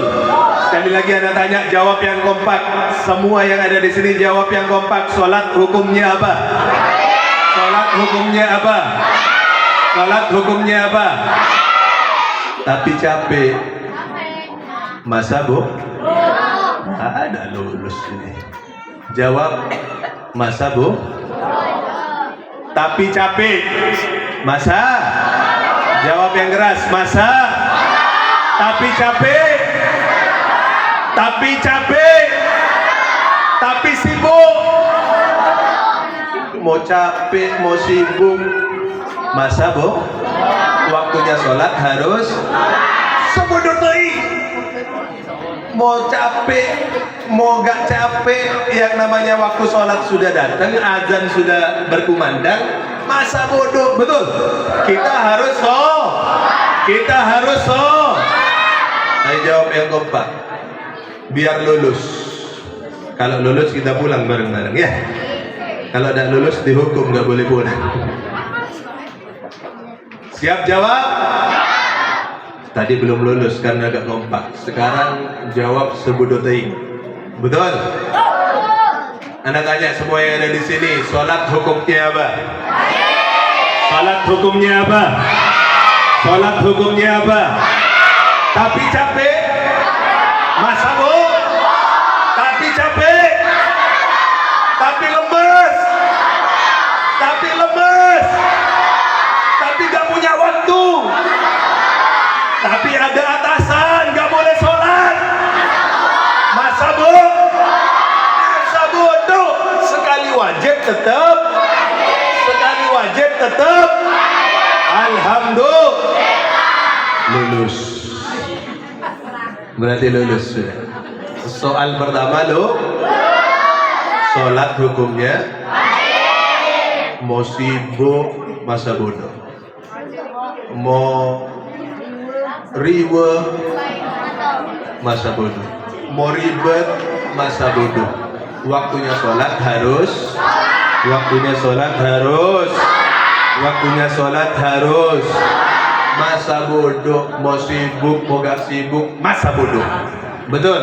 Sekali lagi Anda tanya, jawab yang kompak. Semua yang ada di sini jawab yang kompak. Sholat hukumnya apa? Sholat hukumnya apa? Sholat hukumnya apa? Tapi capek. Masa bu? Ada lulus ini. Jawab, masa bu? Tapi capek. Masa? Jawab yang keras. Masa? Tapi capek. Tapi capek. Tapi sibuk. Mau capek, mau sibuk. Masa bu? Waktunya sholat harus sebodoh teing. Mau capek, mau gak capek, yang namanya waktu sholat sudah datang, azan sudah berkumandang, masa bodoh, betul? Kita harus Ayo jawab yang kompak, biar lulus. Kalau lulus kita pulang bareng-bareng ya. Kalau tidak lulus dihukum, nggak boleh pulang. Siap jawab? Tadi belum lulus karena agak kompak. Sekarang jawab sebudoteing. Betul? Anda tanya semua yang ada di sini, sholat hukumnya apa? Sholat hukumnya apa? Sholat hukumnya apa? Tapi capek? Masa bu? Tapi capek? Tapi lemes? Tapi lemes? Tapi gak punya waktu? Tapi ada atasan, gak boleh sholat? Masa bu? Masa bodoh? Sekali wajib tetap? Sekali wajib tetap? Alhamdulillah lulus. Berarti lulus sudah. Soal pertama lo, sholat hukumnya mau sibuk masa bodoh, mau riwe masa bodoh, mau ribet masa bodoh. Waktunya sholat harus, waktunya sholat harus, waktunya sholat harus. Masa bodoh, mau sibuk, mau gak sibuk, masa bodoh. Betul?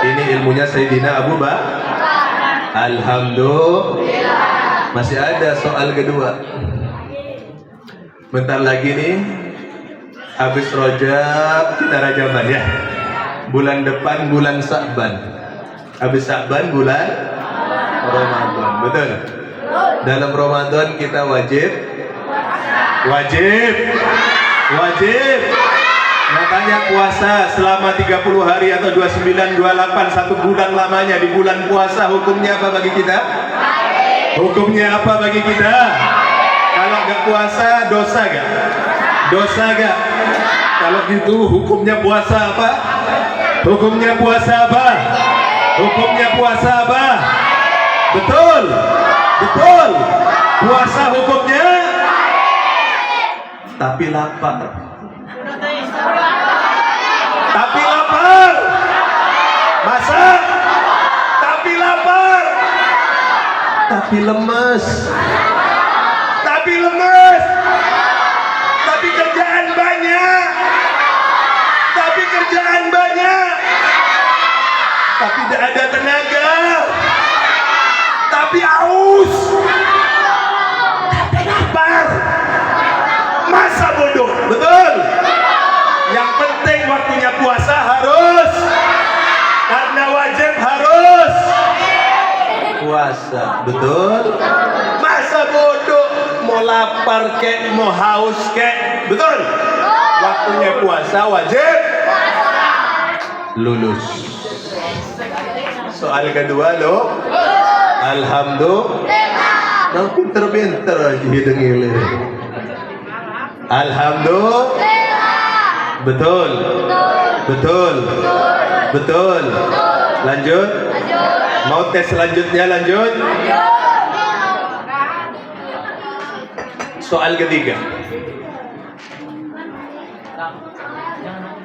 Ini ilmunya Sayyidina Abu Bakar. Alhamdulillah. Masih ada soal kedua. Bentar lagi nih, habis Rajab kita Rajaban ya. Bulan depan bulan Sa'ban. Habis Sa'ban bulan Ramadan. Betul? Dalam Ramadan kita wajib, makanya puasa selama 30 hari atau 29, 28, 1 bulan lamanya. Di bulan puasa hukumnya apa bagi kita? Hukumnya apa bagi kita? Kalau nggak puasa dosa gak? Dosa gak? Kalau gitu hukumnya puasa apa? Hukumnya puasa apa? Hukumnya puasa apa? Betul? Betul? Puasa hukumnya? Tapi lapar. Tapi lapar. Masa? Tapi lapar. Tapi lemes. Tapi lemes. Tapi kerjaan banyak. Tapi kerjaan banyak. Tapi tidak ada tenaga. Tapi haus. Tapi lapar. Masa bodoh. Betul? Yang penting waktunya puasa harus, karena wajib harus puasa. Betul? Masa bodoh, mau lapar kek, mau haus kek. Betul? Waktunya puasa wajib lulus. Soal kedua lo, alhamdulillah. Nah, pinter-pinter aja hidung-hilir. Alhamdulillah. Betul. Betul. Betul. Lanjut. Mau tes selanjutnya lanjut. Soal ketiga.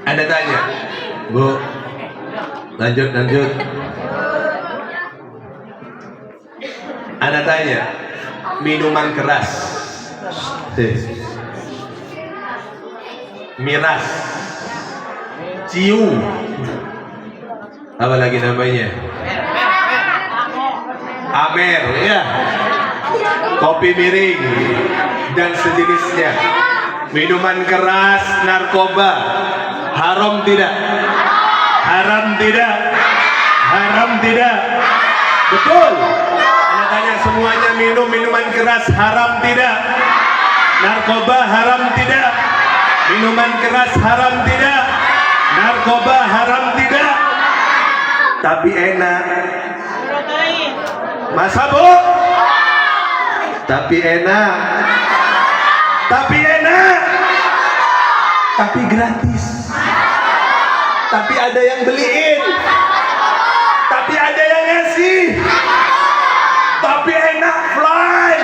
Ada tanya, Bu. Lanjut. Ada tanya, minuman keras. Miras, ciu, apa lagi namanya? Amer, ya. Kopi miring dan sejenisnya. Minuman keras, narkoba, haram tidak? Haram tidak? Haram tidak? Betul. Anda tanya semuanya, minum minuman keras haram tidak? Narkoba haram tidak? Minuman keras haram tidak? Narkoba haram tidak? Tapi enak. Masa bu? Tapi enak. Tapi enak. Tapi gratis. Tapi ada yang beliin. Tapi ada yang ngasih. Tapi enak fly.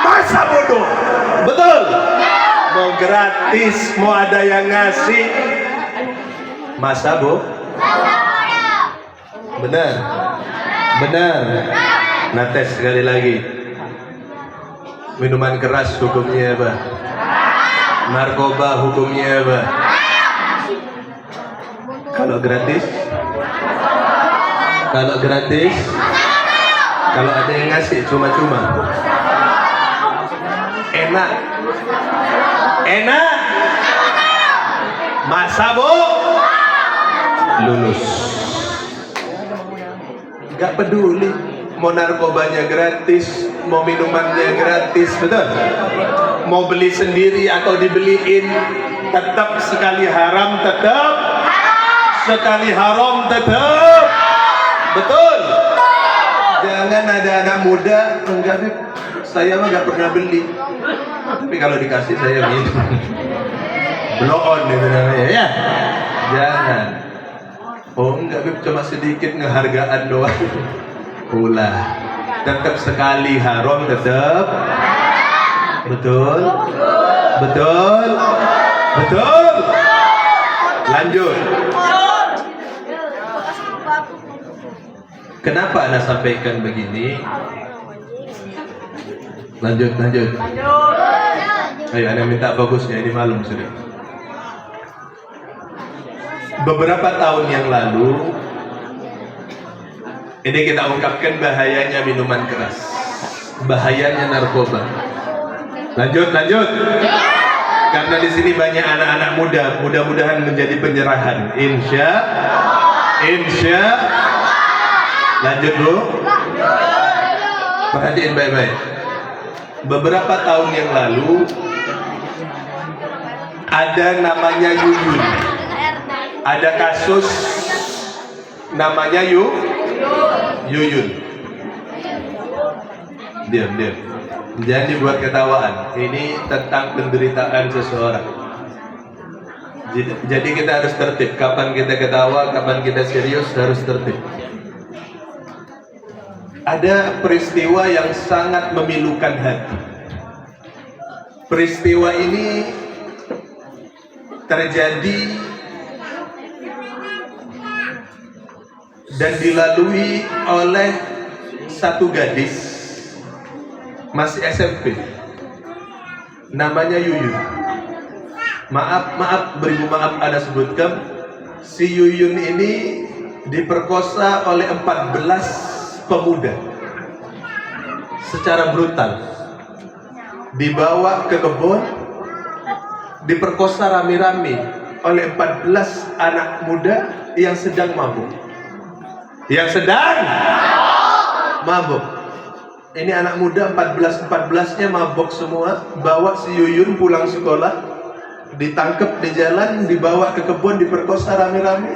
Masa bodoh? Betul? Mau gratis, mau ada yang ngasih, Masa bu? Benar? Benar. Nah tes sekali lagi. Minuman keras hukumnya apa? Narkoba hukumnya apa? Kalau gratis? Kalau gratis? Kalau ada yang ngasih cuma-cuma? Enak? Enak? Masa bu? Lulus. Gak peduli mau narkobanya gratis, mau minumannya gratis, betul? Mau beli sendiri atau dibeliin, tetap sekali haram, tetap sekali haram, tetap betul. Jangan ada anak muda enggak, saya mah gak pernah beli, tapi kalau dikasih saya minum. Blow on itu namanya ya. Jangan. Oh enggak, Bib, cuma sedikit ngehargaan doang. Pula tetap sekali haram, tetap betul, betul, betul. Lanjut. Kenapa Anda sampaikan begini? Lanjut, lanjut. Ayo, Anda minta fokusnya, ini malam sudah. Beberapa tahun yang lalu, ini kita ungkapkan bahayanya minuman keras, bahayanya narkoba. Lanjut, lanjut. Karena di sini banyak anak-anak muda, mudah-mudahan menjadi penyerahan. Insya. Lanjut bu. Perhatiin baik-baik. Beberapa tahun yang lalu, ada namanya Yuyun. Ada kasus namanya Yuyun. Diam. Jangan dibuat ketawaan. Ini tentang penderitaan seseorang. Jadi kita harus tertib. Kapan kita ketawa, kapan kita serius, harus tertib. Ada peristiwa yang sangat memilukan hati. Peristiwa ini terjadi dan dilalui oleh satu gadis masih SMP, namanya Yuyun. Maaf, beribu maaf Anda sebutkan, si Yuyun ini diperkosa oleh 14 pemuda secara brutal, dibawa ke kebun, diperkosa rame-rame oleh 14 anak muda yang sedang mabuk. Yang sedang mabuk. Ini anak muda 14-nya mabuk semua. Bawa si Yuyun pulang sekolah, ditangkap di jalan, dibawa ke kebun, diperkosa rame-rame.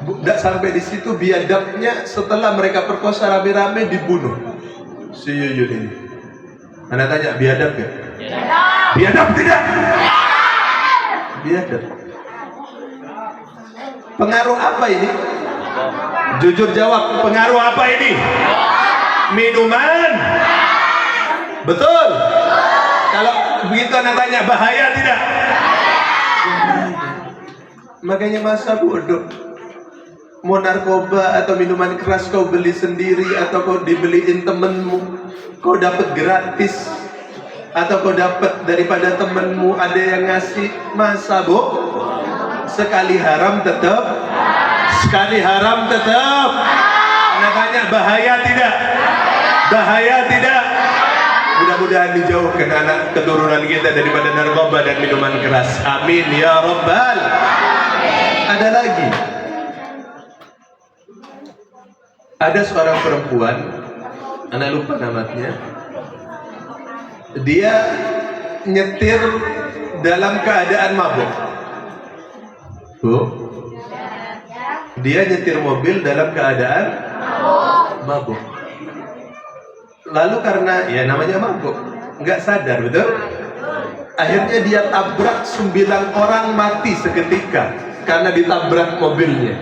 Tidak sampai di situ, biadabnya setelah mereka perkosa rame-rame dibunuh si Yuyun ini. Anda tanya, biadab gak? Biadab tidak? Biadab. Pengaruh apa ini? Jujur jawab, pengaruh apa ini? Minuman. Betul? Kalau begitu Anda tanya, bahaya tidak? Makanya masa bodoh. Mau narkoba atau minuman keras kau beli sendiri, atau kau dibeliin temenmu, kau dapat gratis, atau kau dapat daripada temenmu ada yang ngasih, masa sekali haram tetap, sekali haram tetap. Anda tanya, bahaya tidak? Bahaya tidak? Mudah-mudahan dijauhkan anak keturunan kita daripada narkoba dan minuman keras. Amin ya Rabbal. Ada lagi. Ada seorang perempuan, Anda lupa namanya. Dia nyetir dalam keadaan mabuk. Dia nyetir mobil dalam keadaan mabuk. Lalu karena ya namanya mabuk, nggak sadar, betul? Akhirnya dia tabrak 9 orang mati seketika karena ditabrak mobilnya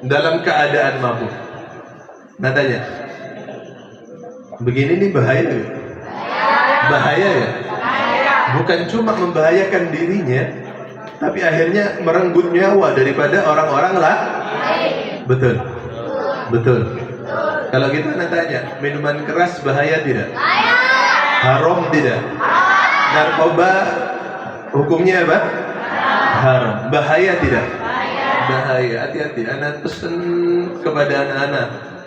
dalam keadaan mabuk. Nah tanya, begini nih bahaya ya? Bahaya ya? Bukan cuma membahayakan dirinya, tapi akhirnya merenggut nyawa daripada orang-orang lah. Betul, betul. Kalau kita tanya, minuman keras bahaya tidak? Haram tidak? Narkoba hukumnya apa? Haram. Bahaya tidak? Bahaya. Hati-hati. Anak pesan kepada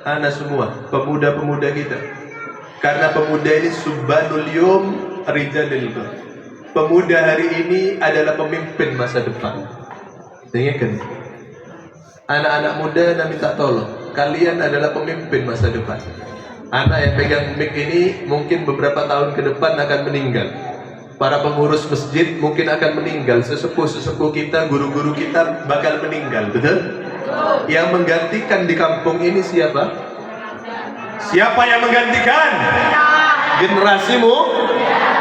anak semua, pemuda-pemuda kita. Karena pemuda ini subbanul yum rijalil ghad. Pemuda hari ini adalah pemimpin masa depan. Dengarkan. Anak-anak muda dan minta tolong. Kalian adalah pemimpin masa depan. Anak yang pegang mic ini mungkin beberapa tahun ke depan akan meninggal. Para pengurus masjid mungkin akan meninggal. Sesepuh-sesepuh kita, guru-guru kita bakal meninggal. Betul? Yang menggantikan di kampung ini siapa? Siapa yang menggantikan? Generasimu.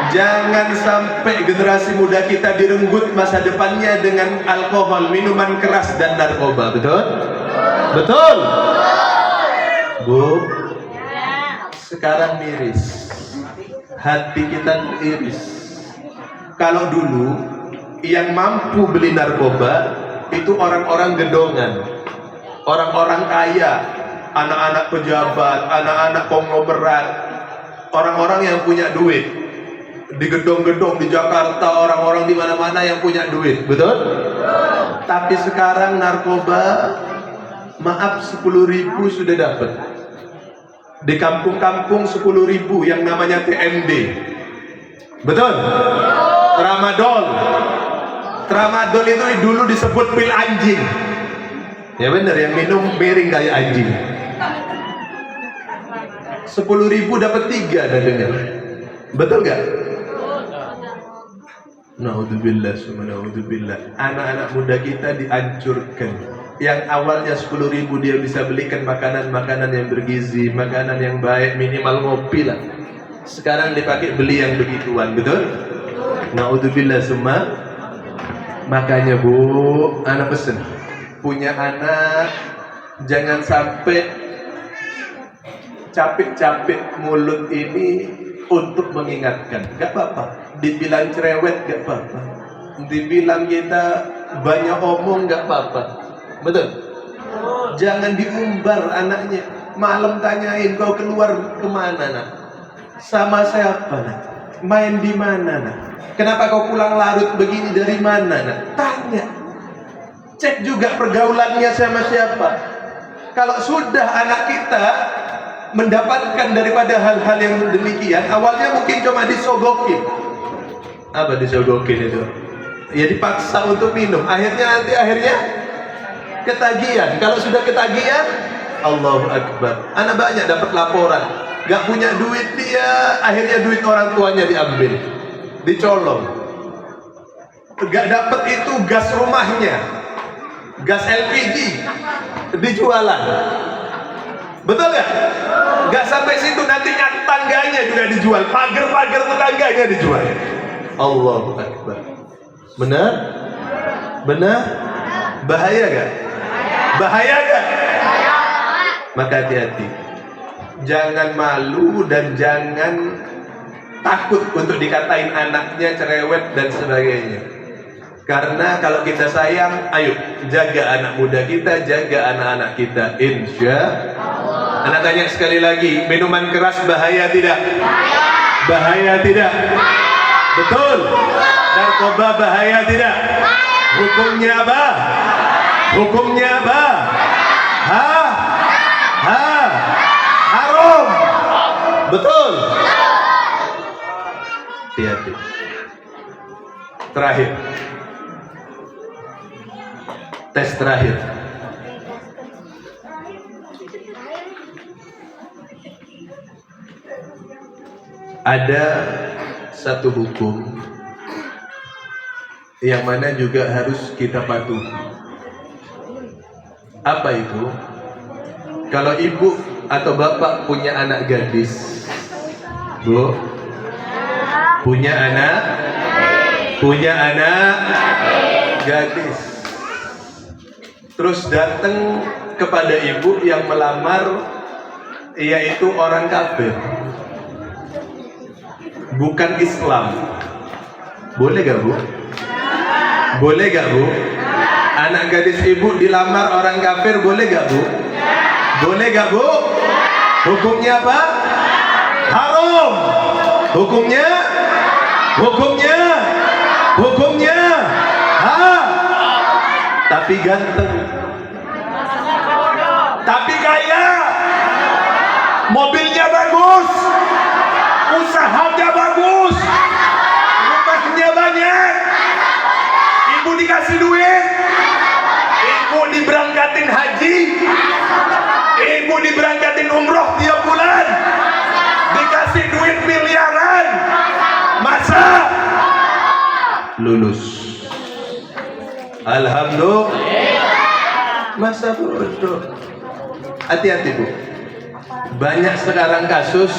Jangan sampai generasi muda kita direnggut masa depannya dengan alkohol, minuman keras dan narkoba. Betul? Betul? Bu, sekarang miris. Hati kita iris. Kalau dulu yang mampu beli narkoba itu orang-orang gedongan, orang-orang kaya, anak-anak pejabat, anak-anak konglomerat, orang-orang yang punya duit. Di gedung-gedung di Jakarta, orang-orang di mana-mana yang punya duit, betul? Tapi sekarang narkoba, maaf, 10.000 sudah dapat. Di kampung-kampung 10.000 yang namanya TMD, betul? Tramadol. Tramadol itu dulu disebut pil anjing. Ya benar, yang minum miring kayak anjing. 10.000 dapat 3, ada dengar? Betul gak? Naudzubillah, naudzubillah. Anak-anak muda kita dihancurkan. Yang awalnya 10.000 dia bisa belikan makanan-makanan yang bergizi, makanan yang baik, minimal ngopi lah. Sekarang dipakai beli yang begituan, betul? Naudzubillah semua. Makanya Bu, anak pesen, punya anak jangan sampai capek-capek mulut ini untuk mengingatkan. Gak apa-apa. Dibilang cerewet gak apa-apa. Dibilang kita banyak omong gak apa-apa. Betul? Jangan diumbar anaknya. Malam tanyain, kau keluar kemana nak? Sama siapa nak? Main di mana nak? Kenapa kau pulang larut begini, dari mana nak? Tanya. Cek juga pergaulannya sama siapa. Kalau sudah anak kita mendapatkan daripada hal-hal yang demikian, awalnya mungkin cuma disogokin. Apa disogokin itu? Ya dipaksa untuk minum. Akhirnya ketagihan. Kalau sudah ketagihan, Allahu Akbar. Anak banyak dapat laporan, gak punya duit dia, akhirnya duit orang tuanya diambil, dicolong. Gak dapat itu gas rumahnya, gas LPG, dijualan. Betul gak? Gak sampai situ, nanti tangganya juga dijual, pagar-pagar tetangganya dijual. Allahu Akbar. Benar? Benar? Bahaya gak? Bahaya gak? Maka hati-hati. Jangan malu dan jangan takut untuk dikatain anaknya cerewet dan sebagainya. Karena kalau kita sayang, ayo jaga anak muda kita, jaga anak-anak kita, insya Allah. Anak tanya sekali lagi, minuman keras bahaya tidak? Bahaya tidak? Betul. Narkoba bahaya tidak? Hukumnya apa? Hukumnya apa? Haram. Betul. Hati-hati. Terakhir, tes terakhir. Ada satu hukum yang mana juga harus kita patuhi. Apa itu? Kalau ibu atau bapak punya anak gadis, Bu, punya anak gadis, terus datang kepada ibu yang melamar, yaitu orang kafir, bukan Islam, boleh gak Bu? Boleh gak Bu? Anak gadis ibu dilamar orang kafir boleh gak Bu? Boleh gak Bu? Hukumnya apa? Haram. Hukumnya? Hukumnya? Hukumnya? Tapi ganteng, tapi kaya, mobilnya bagus, usahanya bagus, rumahnya banyak, ibu dikasih duit, ibu diberangkatin haji, ibu diberangkatin umroh tiap bulan, dikasih duit miliaran, masa lulus? Alhamdulillah. Masa bodoh. Hati-hati Bu. Banyak sekarang kasus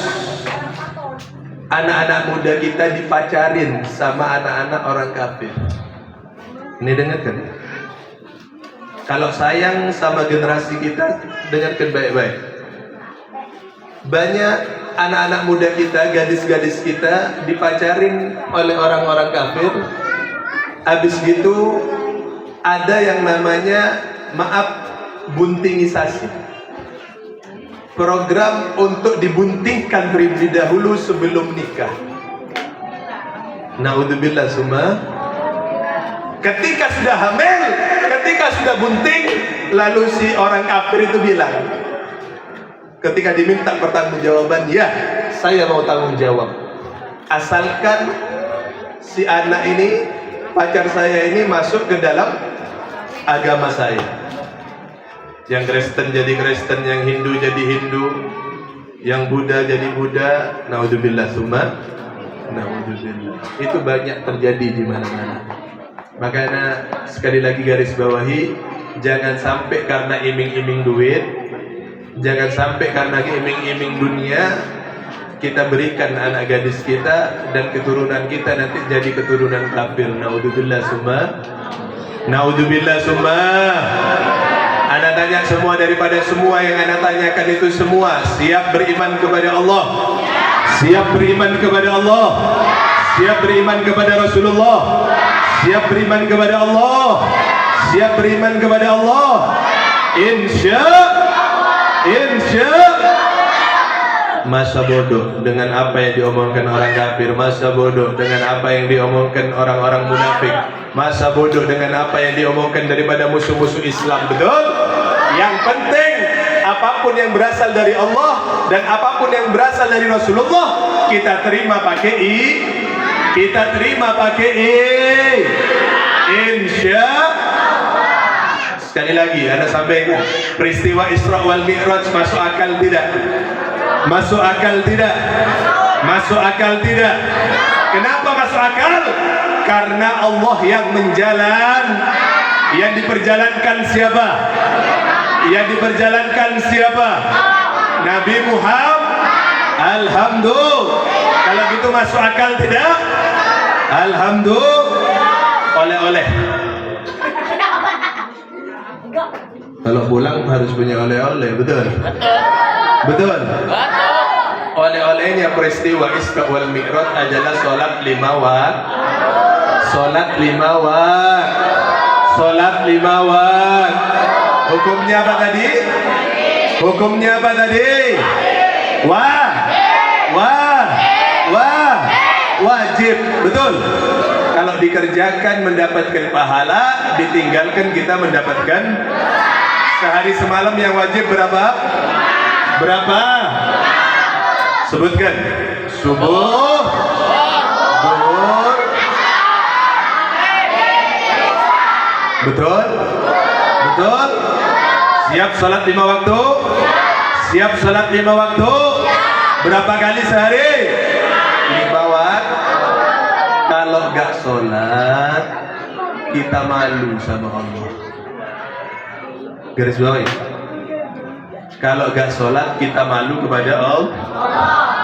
anak-anak muda kita dipacarin sama anak-anak orang kafir. Ini dengarkan. Kalau sayang sama generasi kita, dengarkan baik-baik. Banyak anak-anak muda kita, gadis-gadis kita dipacarin oleh orang-orang kafir. Habis gitu ada yang namanya, maaf, buntingisasi. Program untuk dibuntingkan terlebih dahulu sebelum nikah. Naudzubillah summa. Ketika sudah hamil, ketika sudah bunting, lalu si orang kafir itu bilang, ketika diminta pertanggungjawaban, ya saya mau tanggung jawab, asalkan si anak ini, pacar saya ini masuk ke dalam agama saya. Yang Kristen jadi Kristen, yang Hindu jadi Hindu, yang Buddha jadi Buddha. Naudzubillah summa naudzubillah. Itu banyak terjadi di mana-mana. Makanya sekali lagi garis bawahi, jangan sampai karena iming-iming duit, jangan sampai karena iming-iming dunia kita berikan anak gadis kita dan keturunan kita nanti jadi keturunan kafir. Naudzubillah summa naudzubillah summa. Ana tanya semua, daripada semua yang ana tanyakan itu semua siap beriman kepada Allah, siap beriman kepada Allah, siap beriman kepada Rasulullah, siap beriman kepada Allah, siap beriman kepada Allah. Insya masa bodoh dengan apa yang diomongkan orang kafir, masa bodoh dengan apa yang diomongkan orang-orang munafik, masa bodoh dengan apa yang diomongkan daripada musuh-musuh Islam. Betul? Yang penting apapun yang berasal dari Allah dan apapun yang berasal dari Rasulullah kita terima pakai i, kita terima pakai i. Insya. Sekali lagi Anda sampaikan, peristiwa Isra wal Mi'raj masuk akal tidak? Masuk akal tidak? Masuk akal tidak? Kenapa masuk akal? Karena Allah yang menjalan. Yang diperjalankan siapa? Yang diperjalankan siapa? Nabi Muhammad. Alhamdulillah. Kalau gitu masuk akal tidak? Alhamdulillah. Oleh-oleh. Kalau pulang harus punya oleh-oleh, betul? Betul? Oleh-olehnya peristiwa Isra wal Mi'raj adalah sholat 5 waktu. Sholat 5 waktu. Sholat 5 waktu. Hukumnya apa tadi? Hukumnya apa tadi? Wajib. Betul? Kalau dikerjakan mendapatkan pahala, ditinggalkan kita mendapatkan. Sehari semalam yang wajib berapa? Berapa? Sebutkan. Subuh, zuhur. Betul? Betul? Siap salat 5 waktu? Siap salat 5 waktu? Berapa kali sehari? 5 waktu. Kalau gak sholat, kita malu sama Allah. Garis bawah ya. Kalau gak sholat kita malu kepada Allah.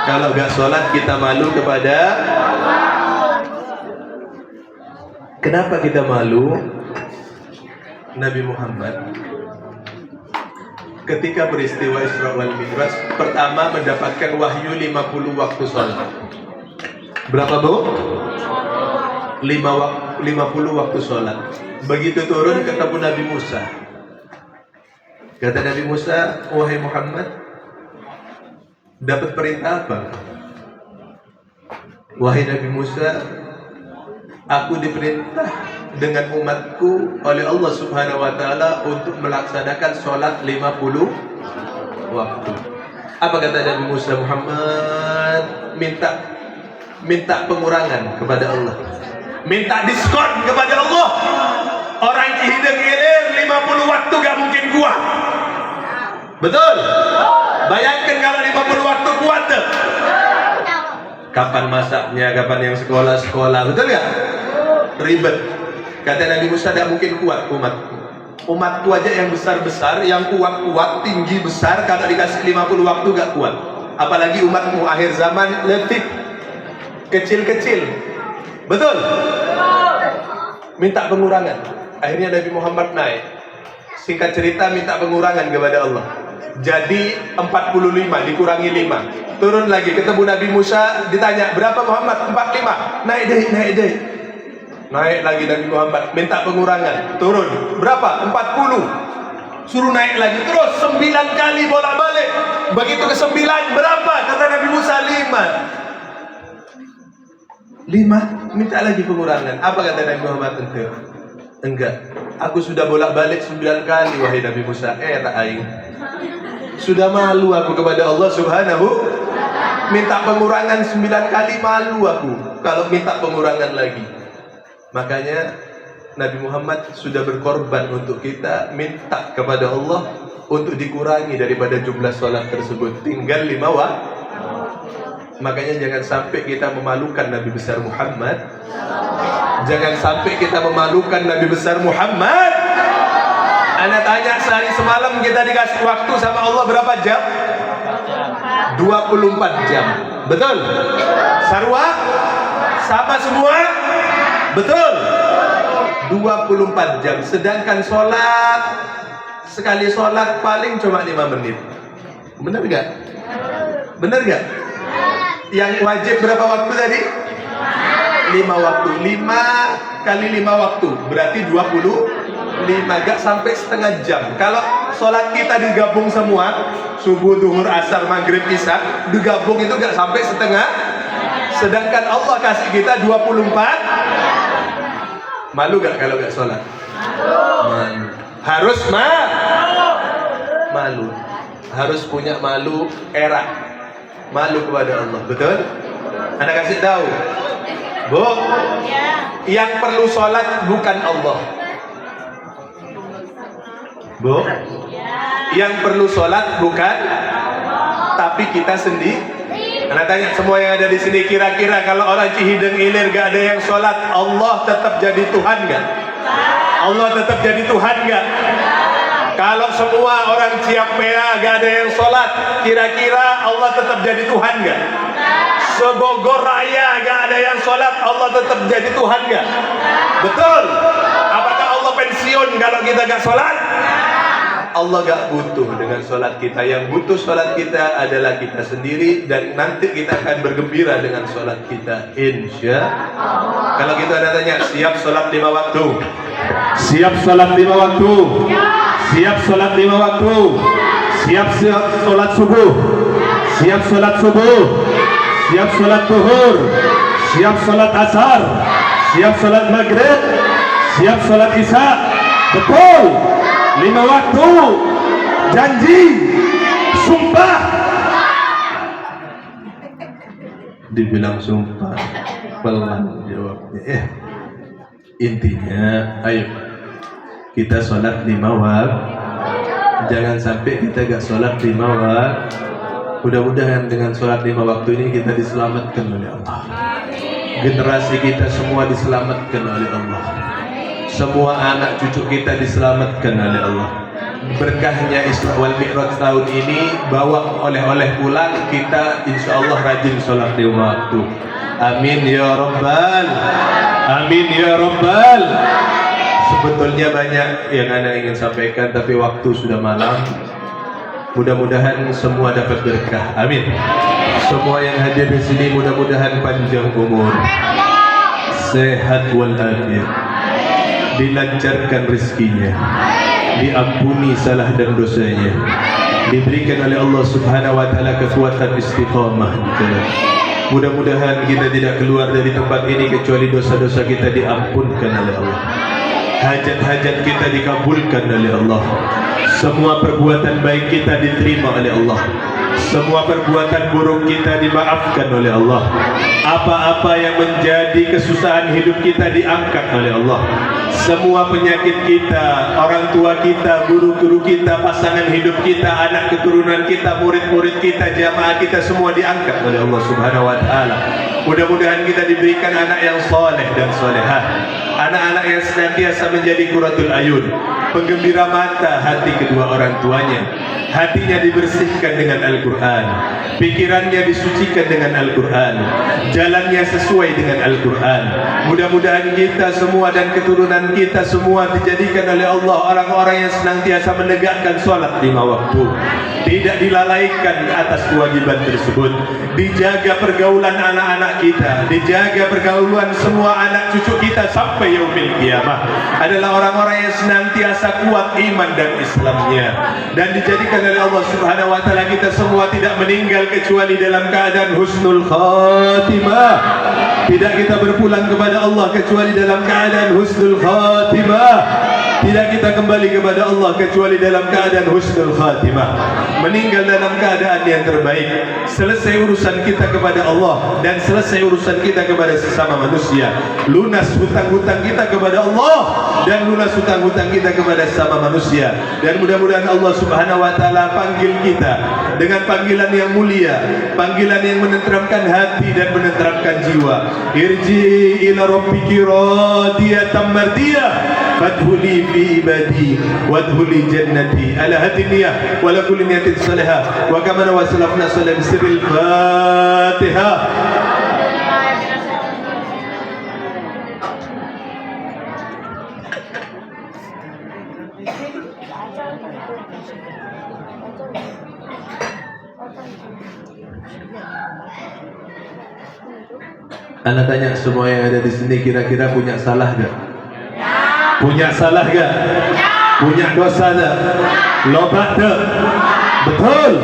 Kalau gak sholat kita malu kepada. Kenapa kita malu? Nabi Muhammad ketika peristiwa Isra wal Mi'raj pertama mendapatkan wahyu 50 waktu sholat. Berapa Bu? 5 waktu. 50 waktu sholat. Begitu turun ketemu Nabi Musa. Kata Nabi Musa, wahai Muhammad, dapat perintah apa? Wahai Nabi Musa, aku diperintah dengan umatku oleh Allah Subhanahu wa Ta'ala untuk melaksanakan sholat 50 waktu. Apa kata Nabi Musa? Muhammad, minta pengurangan kepada Allah, minta diskon kepada Allah. Orang Cihideng Ilir 50 waktu gak mungkin kuat. Betul? Bayangkan kalau 50 waktu kuat tuh. Kapan masaknya, kapan yang sekolah-sekolah, betul gak? Ribet. Kata Nabi Musa, gak mungkin kuat umatku. Umatku aja yang besar-besar, yang kuat-kuat, tinggi besar, kalau dikasih 50 waktu gak kuat. Apalagi umatmu akhir zaman letih, kecil-kecil. Betul? Minta pengurangan. Akhirnya Nabi Muhammad naik. Singkat cerita, minta pengurangan kepada Allah. Jadi 45 dikurangi 5. Turun lagi, ketemu Nabi Musa, ditanya, berapa Muhammad? 45. Naik deh. Naik lagi Nabi Muhammad, minta pengurangan. Turun, berapa? 40. Suruh naik lagi, terus 9 kali bolak-balik. Begitu ke 9, berapa? Kata Nabi Musa, 5. Minta lagi pengurangan. Apa kata Nabi Muhammad? Enggak. Aku sudah bolak-balik 9 kali, wahai Nabi Musa. Aing. Sudah malu aku kepada Allah Subhanahu. Minta pengurangan 9 kali, malu aku kalau minta pengurangan lagi. Makanya Nabi Muhammad sudah berkorban untuk kita, minta kepada Allah untuk dikurangi daripada jumlah sholat tersebut. Tinggal 5 waktu. Makanya jangan sampai kita memalukan Nabi besar Muhammad. Jangan sampai kita memalukan Nabi besar Muhammad. Anda tanya, sehari semalam kita dikasih waktu sama Allah berapa jam? 24 jam. Betul? Sarwa? Sama semua? Betul? 24 jam. Sedangkan sholat, sekali sholat paling cuma 5 menit. Benar gak? Benar gak? Yang wajib berapa waktu tadi? 5 waktu. 5 kali 5 waktu berarti 25, gak sampai setengah jam. Kalau sholat kita digabung semua, subuh, duhur, asar, maghrib, isya, digabung itu gak sampai setengah. Sedangkan Allah kasih kita 24. Malu gak kalau gak sholat? Malu. Harus malu. Harus punya malu malu kepada Allah. Betul? Anda kasih tahu, Bu, yang perlu sholat bukan Allah. Bu, yang perlu sholat bukan, tapi kita sendiri. Anda tanya semua yang ada di sini, kira-kira kalau orang Cihideng Ilir gak ada yang sholat, Allah tetap jadi Tuhan gak? Allah tetap jadi Tuhan gak? Kalau semua orang Ciampea gak ada yang sholat, kira-kira Allah tetap jadi Tuhan gak? Sebogor Raya gak ada yang sholat, Allah tetap jadi Tuhan gak? Betul? Apakah Allah pensiun kalau kita gak sholat? Allah gak butuh dengan sholat kita. Yang butuh sholat kita adalah kita sendiri, dan nanti kita akan bergembira dengan sholat kita, insya Allah. Kalau kita ada tanya, siap sholat 5 waktu? Siap sholat 5 waktu? Siap sholat 5 waktu? Siap sholat subuh? Siap sholat subuh? Siap sholat duhur? Siap sholat asar? Siap sholat maghrib? Siap sholat isya? Betul? 5 waktu, janji, sumpah. Dibilang sumpah, pelan jawabnya. Intinya, ayo kita sholat 5 waktu. Jangan sampai kita gak sholat 5 waktu. Mudah-mudahan dengan sholat 5 waktu ini kita diselamatkan oleh Allah. Generasi kita semua diselamatkan oleh Allah. Semua anak cucu kita diselamatkan oleh Allah. Berkahnya Isra wal Mi'raj tahun ini, bawa oleh-oleh pulang, kita insya Allah rajin sholat 5 waktu. Amin ya Rabbal. Amin ya Rabbal. Sebetulnya banyak yang Anda ingin sampaikan, tapi waktu sudah malam. Mudah-mudahan semua dapat berkah. Amin. Semua yang hadir di sini mudah-mudahan panjang umur, sehat walafiat, dilancarkan rezekinya, diampuni salah dan dosanya, diberikan oleh Allah Subhanahu wa taala kekuatan istiqamah di jalan. Mudah-mudahan kita tidak keluar dari tempat ini kecuali dosa-dosa kita diampunkan oleh Allah, hajat-hajat kita dikabulkan oleh Allah, semua perbuatan baik kita diterima oleh Allah, semua perbuatan buruk kita dimaafkan oleh Allah, apa-apa yang menjadi kesusahan hidup kita diangkat oleh Allah, semua penyakit kita, orang tua kita, guru-guru kita, pasangan hidup kita, anak keturunan kita, murid-murid kita, jamaah kita, semua diangkat oleh Allah Subhanahu wa taala. Mudah-mudahan kita diberikan anak yang soleh dan solehah, anak-anak yang senantiasa menjadi qurratul ayun, penggembira mata hati kedua orang tuanya, hatinya dibersihkan dengan Al-Quran, pikirannya disucikan dengan Al-Quran, jalannya sesuai dengan Al-Quran. Mudah-mudahan kita semua dan keturunan kita semua dijadikan oleh Allah orang-orang yang senantiasa menegakkan sholat 5 waktu, tidak dilalaikan atas kewajiban tersebut, dijaga pergaulan anak-anak kita, dijaga pergaulan semua anak cucu kita sampai yaumil qiyamah, adalah orang-orang yang senantiasa kuat iman dan Islamnya, dan dijadikan oleh Allah Subhanahu wa taala kita semua tidak meninggal kecuali dalam keadaan husnul khatimah. Tidak kita berpulang kepada Allah kecuali dalam keadaan husnul khatimah. Tidak kita kembali kepada Allah kecuali dalam keadaan husnul khatimah, meninggal dalam keadaan yang terbaik. Selesai urusan kita kepada Allah dan selesai urusan kita kepada sesama manusia, lunas hutang-hutang kita kepada Allah dan lunas hutang-hutang kita kepada sesama manusia. Dan mudah-mudahan Allah Subhanahu wa taala panggil kita dengan panggilan yang mulia, panggilan yang menenteramkan hati dan menenteramkan jiwa. Irji ila rabbiki radiyatan mardiyah fadkhuli fi ibadi wadkhuli jannati. Ala hadiniyah wa la kulli niyatin salihah wa kama wasalafna salam sirril Fatihah. Anda tanya semua yang ada di sini, kira-kira punya salah gak? Punya salah gak? Punya dosa gak? Lobat gak? Betul.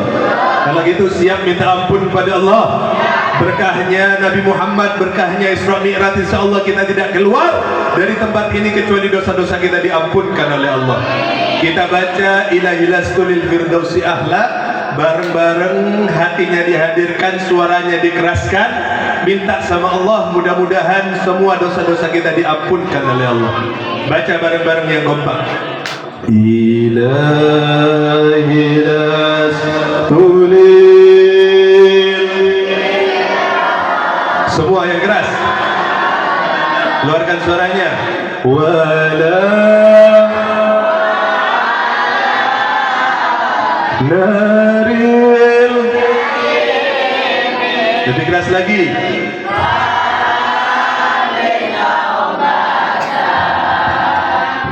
Kalau gitu siap minta ampun pada Allah. Berkahnya Nabi Muhammad, berkahnya Isra Mi'raj, insya Allah kita tidak keluar dari tempat ini kecuali dosa-dosa kita diampunkan oleh Allah. Kita baca ilahilastulil firdausi ahla, bareng-bareng hatinya dihadirkan, suaranya dikeraskan, minta sama Allah mudah-mudahan semua dosa-dosa kita diampunkan oleh Allah. Baca bareng-bareng yang kompak. Ilahilastulil, semua yang keras, keluarkan suaranya. Wala naril, lebih keras lagi.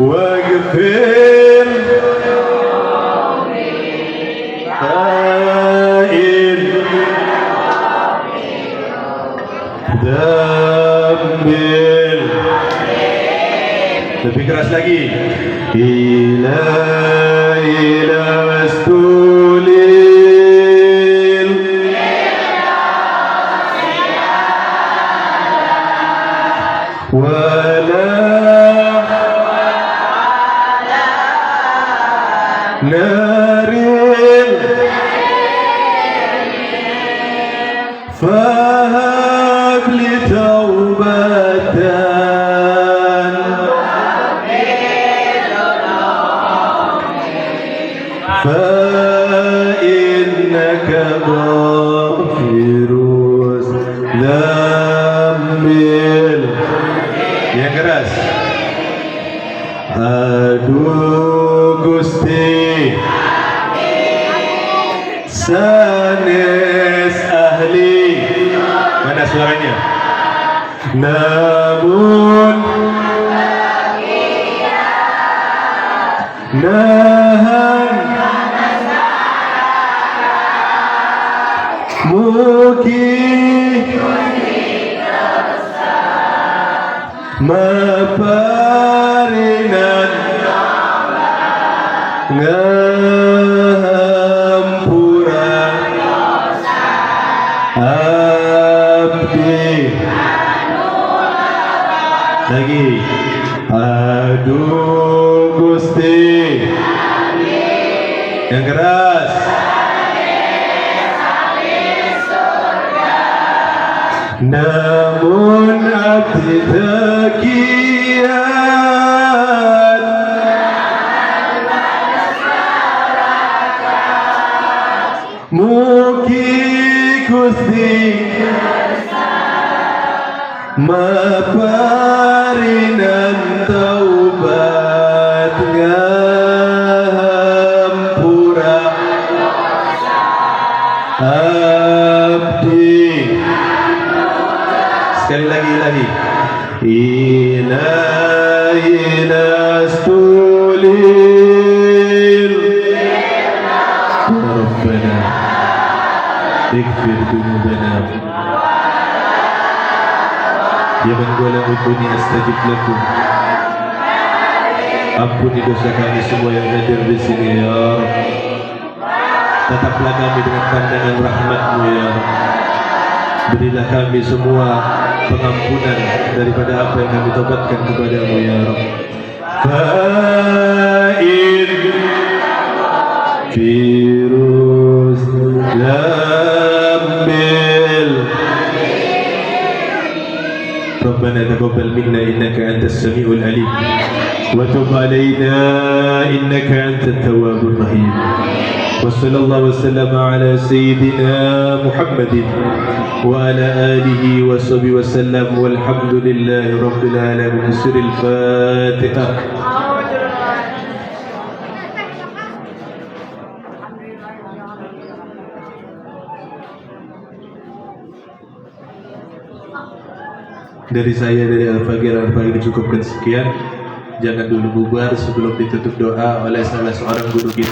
Waghfir fa'in dambil, lebih keras lagi. Ilahilastulil, wala narin fahab li taubatan fa innaka ghafiruz dzambil. Yang keras. Aduh Gusti sanes ahli, mana suaranya? Namun nahan muki maparinan ngahampura abdi lagi aduh Gusti yang keras namun abdi tegiat mugi Gusti maparinan taubat ngahampura abdi. Sekali lagi ilahi nastulil Rabbana ighfir dunubana ya man qala uduni astajib lakum. Ampuni dosa kami semua yang hadir di sini ya Rabb. Tataplah kami dengan pandangan rahmat-Mu ya Rabb. Berilah kami semua pengampunan daripada apa yang kami tobatkan kepada-Mu ya Rabb. Fa'in virus lambil Rabbana taqabbal minna innaka antas samiul alim wa tub alaina innaka antat tawwabur rahim. وصلى الله وسلم على سيدنا محمد وعلى آله وصحبه وسلم والحمد لله رب العالمين. سر الفاتحة. Dari saya, dari Al-Faqir dicukupkan sekian. Jangan dulu bubar sebelum ditutup doa oleh salah seorang guru kita.